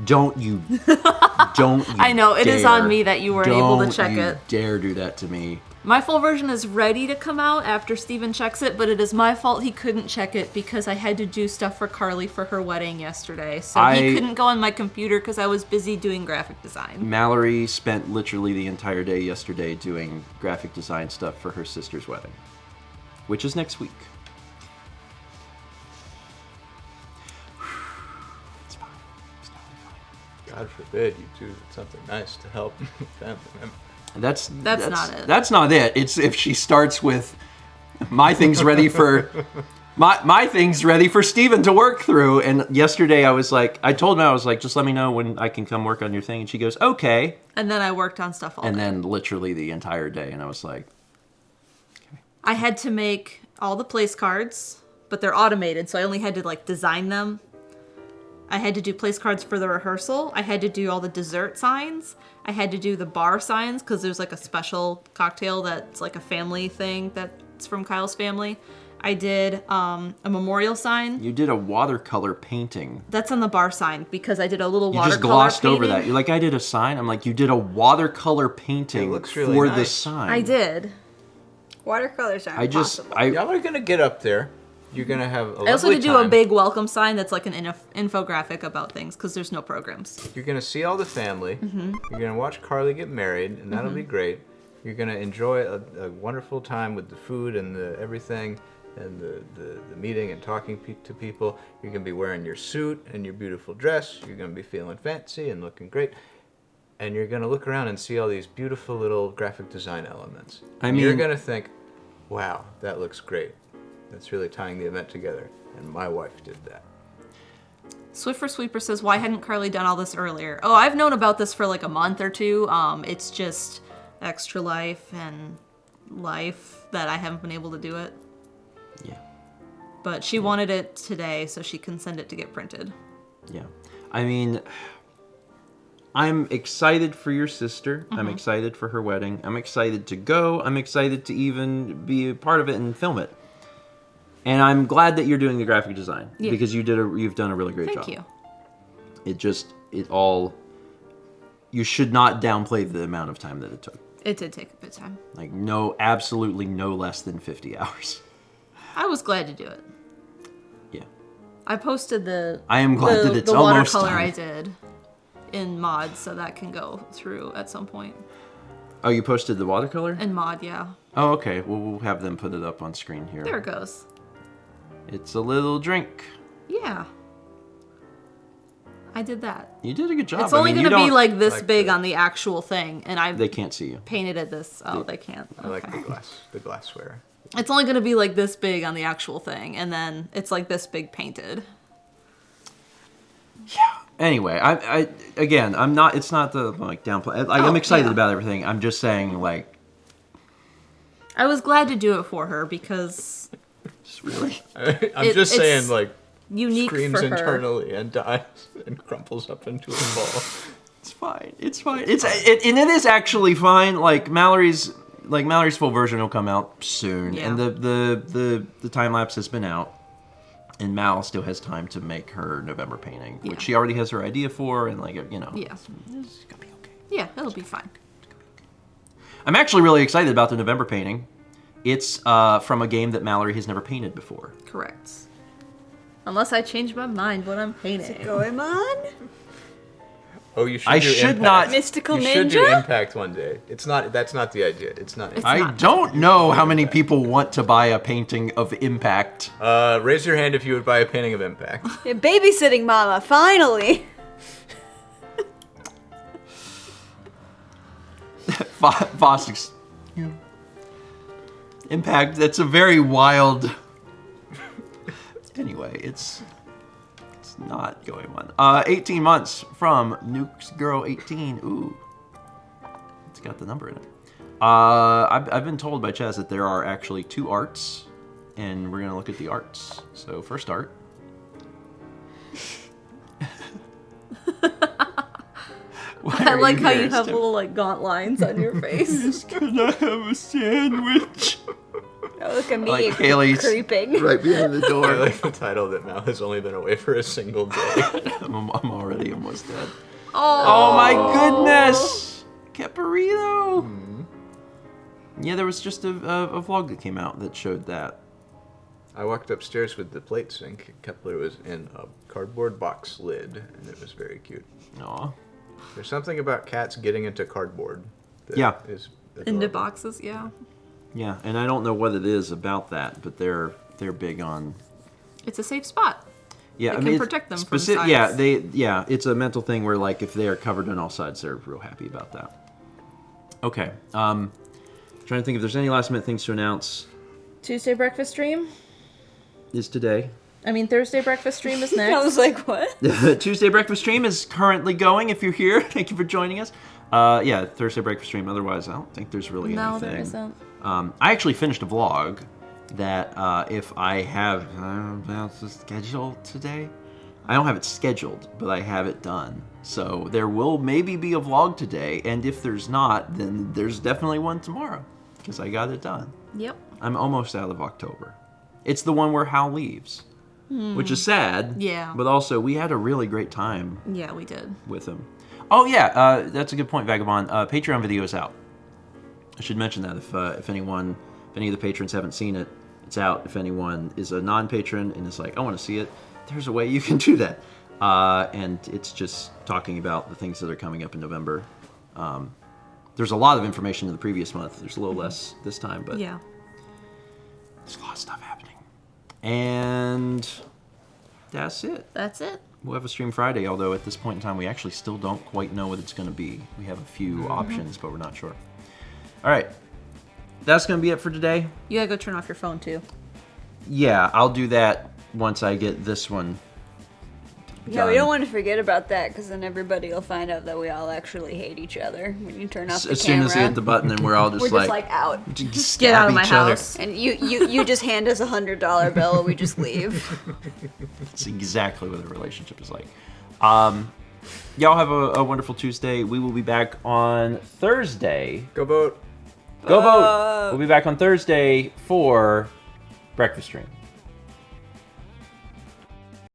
S1: Don't you
S2: I know, it is
S1: dare.
S2: on me that you weren't able to check
S1: Don't you
S2: it.
S1: dare do that to me.
S2: My full version is ready to come out after Steven checks it, but it is my fault he couldn't check it because I had to do stuff for Carly for her wedding yesterday. So he couldn't go on my computer because I was busy doing graphic design.
S1: Mallory spent literally the entire day yesterday doing graphic design stuff for her sister's wedding, which is next week. It's fine. It's totally fine.
S6: God forbid you do something nice to help family members.
S1: That's
S2: not it.
S1: That's not it. It's if she starts with my thing's ready for my thing's ready for Steven to work through. And yesterday I told him, I was like, just let me know when I can come work on your thing. And she goes, okay.
S2: And then I worked on stuff all
S1: And
S2: day.
S1: then literally the entire day. And I was like,
S2: I had to make all the place cards, but they're automated, so I only had to like design them. I had to do place cards for the rehearsal. I had to do all the dessert signs. I had to do the bar signs because there's like a special cocktail that's like a family thing that's from Kyle's family. I did a memorial sign.
S1: you did a watercolor painting.
S2: That's on the bar sign because I did a little
S1: You
S2: watercolor
S1: just glossed
S2: painting.
S1: over that. You're like, I did a sign. I'm like, you did a watercolor painting
S6: It looks really
S1: for
S6: nice.
S1: the sign.
S2: I did.
S4: Watercolors aren't
S1: I just,
S4: possible.
S6: Y'all are gonna get up there. You're gonna have a
S2: I also
S6: lovely
S2: had to do a
S6: time.
S2: big welcome sign that's like an infographic about things because there's no programs.
S6: You're gonna see all the family.
S2: Mm-hmm.
S6: You're gonna watch Carly get married, and that'll be great. You're gonna enjoy a wonderful time with the food and the everything, and the meeting and talking to people. You're gonna be wearing your suit and your beautiful dress. You're gonna be feeling fancy and looking great. And you're gonna look around and see all these beautiful little graphic design elements.
S1: I
S6: You're
S1: mean-
S6: gonna think, wow, that looks great. That's really tying the event together. And my wife did that.
S2: Swiffer Sweeper says, why hadn't Carly done all this earlier? Oh, I've known about this for like a month or two. It's just extra life and life that I haven't been able to do it.
S1: Yeah.
S2: But she wanted it today so she can send it to get printed.
S1: Yeah. I mean, I'm excited for your sister. I'm
S2: Mm-hmm.
S1: excited for her wedding. I'm excited to go. I'm excited to even be a part of it and film it. And I'm glad that you're doing the graphic design
S2: Yeah.
S1: because you've done a really great job.
S2: Thank you.
S1: You should not downplay the amount of time that it took.
S2: It did take a bit of time.
S1: Like absolutely no less than 50 hours.
S2: I was glad to do it.
S1: Yeah.
S2: I posted
S1: I am glad that it's
S2: the
S1: almost
S2: watercolor
S1: done.
S2: I did in mod, so that can go through at some point.
S1: Oh, you posted the watercolor?
S2: In mod, yeah.
S1: Oh, okay. Well, we'll have them put it up on screen here.
S2: There it goes.
S1: It's a little drink.
S2: Yeah. I did that.
S1: You did a good job.
S2: It's only
S1: you
S2: going to be
S1: don't-
S2: like this
S6: like
S2: big
S6: the-
S2: on the actual thing, and I
S1: They can't see you.
S2: painted it this. Oh, they can't.
S6: I like
S2: Okay.
S6: the glassware.
S2: It's only going to be like this big on the actual thing, and then it's like this big painted.
S1: Anyway, I'm not. It's not the like downplay. I'm excited
S2: yeah.
S1: about everything. I'm just saying, like,
S2: I was glad to do it for her because
S1: just really.
S6: I'm
S2: It-
S6: just
S2: it's
S6: saying, like,
S2: unique
S6: screams
S2: for her.
S6: internally and dies and crumples up into a ball.
S1: It's fine. It's fine. And it is actually fine. Like Mallory's full version will come out soon,
S2: Yeah.
S1: and the time lapse has been out, and Mal still has time to make her November painting,
S2: Yeah.
S1: which she already has her idea for, and like
S2: Yeah.
S1: it's gonna be okay.
S2: Yeah, it'll be fine.
S1: I'm actually really excited about the November painting. It's from a game that Mallory has never painted before.
S2: Correct. Unless I change my mind what I'm painting.
S4: Goemon?
S6: Oh, you should.
S1: I
S6: do
S1: should
S6: Impact.
S1: not-
S4: Mystical
S6: You should do
S4: Ninja?
S6: Impact one day. It's not. That's not the idea. It's not.
S1: I
S2: not.
S1: don't know how many people want to buy a painting of Impact.
S6: Raise your hand if you would buy a painting of Impact.
S4: Yeah, babysitting mama, finally!
S1: Foss, Impact. That's a very wild. Anyway, it's not going on. 18 months from Nukes Girl 18. Ooh, it's got the number in it. I've been told by Chaz that there are actually 2 arts, and we're gonna look at the arts. So first art. Why
S2: I
S1: are
S2: like how you
S1: here,
S2: have
S1: Steph?
S2: little like gaunt lines on your face.
S1: Can I have a sandwich?
S4: Oh, look at me
S1: Like Haley's
S4: creeping.
S1: right behind the
S6: I
S1: door.
S6: like the title that Mal has only been away for a single day.
S1: I'm already almost dead.
S2: Oh,
S1: Oh my goodness! Caparito! Yeah, there was just a vlog that came out that showed that.
S6: I walked upstairs with the plate sink. Kepler was in a cardboard box lid, and it was very cute.
S1: Aw.
S6: There's something about cats getting into cardboard. That
S1: Yeah.
S6: Is
S2: into
S6: adorable.
S2: boxes, yeah.
S1: Yeah, and I don't know what it is about that, but they're big on.
S2: It's a safe spot.
S1: Yeah,
S2: It
S1: I
S2: can
S1: mean, it's
S2: protect them from
S1: Yeah,
S2: sides.
S1: it's a mental thing where like if they are covered on all sides, they're real happy about that. Okay, trying to think if there's any last minute things to announce.
S2: Tuesday breakfast stream.
S1: Is today.
S2: I mean, Thursday breakfast stream is
S4: I
S2: next.
S4: was like, what?
S1: Tuesday breakfast stream is currently going. If you're here, thank you for joining us. Yeah, Thursday breakfast stream. Otherwise, I don't think there's really
S2: No,
S1: anything.
S2: there isn't.
S1: I actually finished a vlog that if I have the schedule today, I don't have it scheduled, but I have it done. So there will maybe be a vlog today, and if there's not, then there's definitely one tomorrow because I got it done.
S2: Yep.
S1: I'm almost out of October. It's the one where Hal leaves, which is sad.
S2: Yeah.
S1: But also, we had a really great time
S2: Yeah, we did.
S1: with him. Oh yeah, that's a good point, Vagabond. Patreon video is out. I should mention that if any of the patrons haven't seen it, it's out. If anyone is a non-patron and is like, I want to see it, there's a way you can do that. And it's just talking about the things that are coming up in November. There's a lot of information in the previous month. There's a little less this time, but
S2: Yeah.
S1: there's a lot of stuff happening. And that's it.
S2: That's it.
S1: We'll have a stream Friday, although at this point in time, we actually still don't quite know what it's going to be. We have a few options, but we're not sure. All right. That's going to be it for today.
S2: You gotta go turn off your phone too.
S1: Yeah, I'll do that once I get this one
S4: Yeah, we
S1: done.
S4: don't want to forget about that because then everybody will find out that we all actually hate each other when you turn off the
S1: As soon
S4: camera.
S1: as I hit the button, and we're all just
S4: We're just
S1: like
S4: out.
S1: just
S2: Get out
S1: stab
S2: of my
S1: each other.
S2: house.
S4: And you just hand us $100 bill and we just leave.
S1: That's exactly what a relationship is like. y'all have a wonderful Tuesday. We will be back on Thursday.
S6: Go vote.
S1: Go vote. We'll be back on Thursday for Breakfast Stream.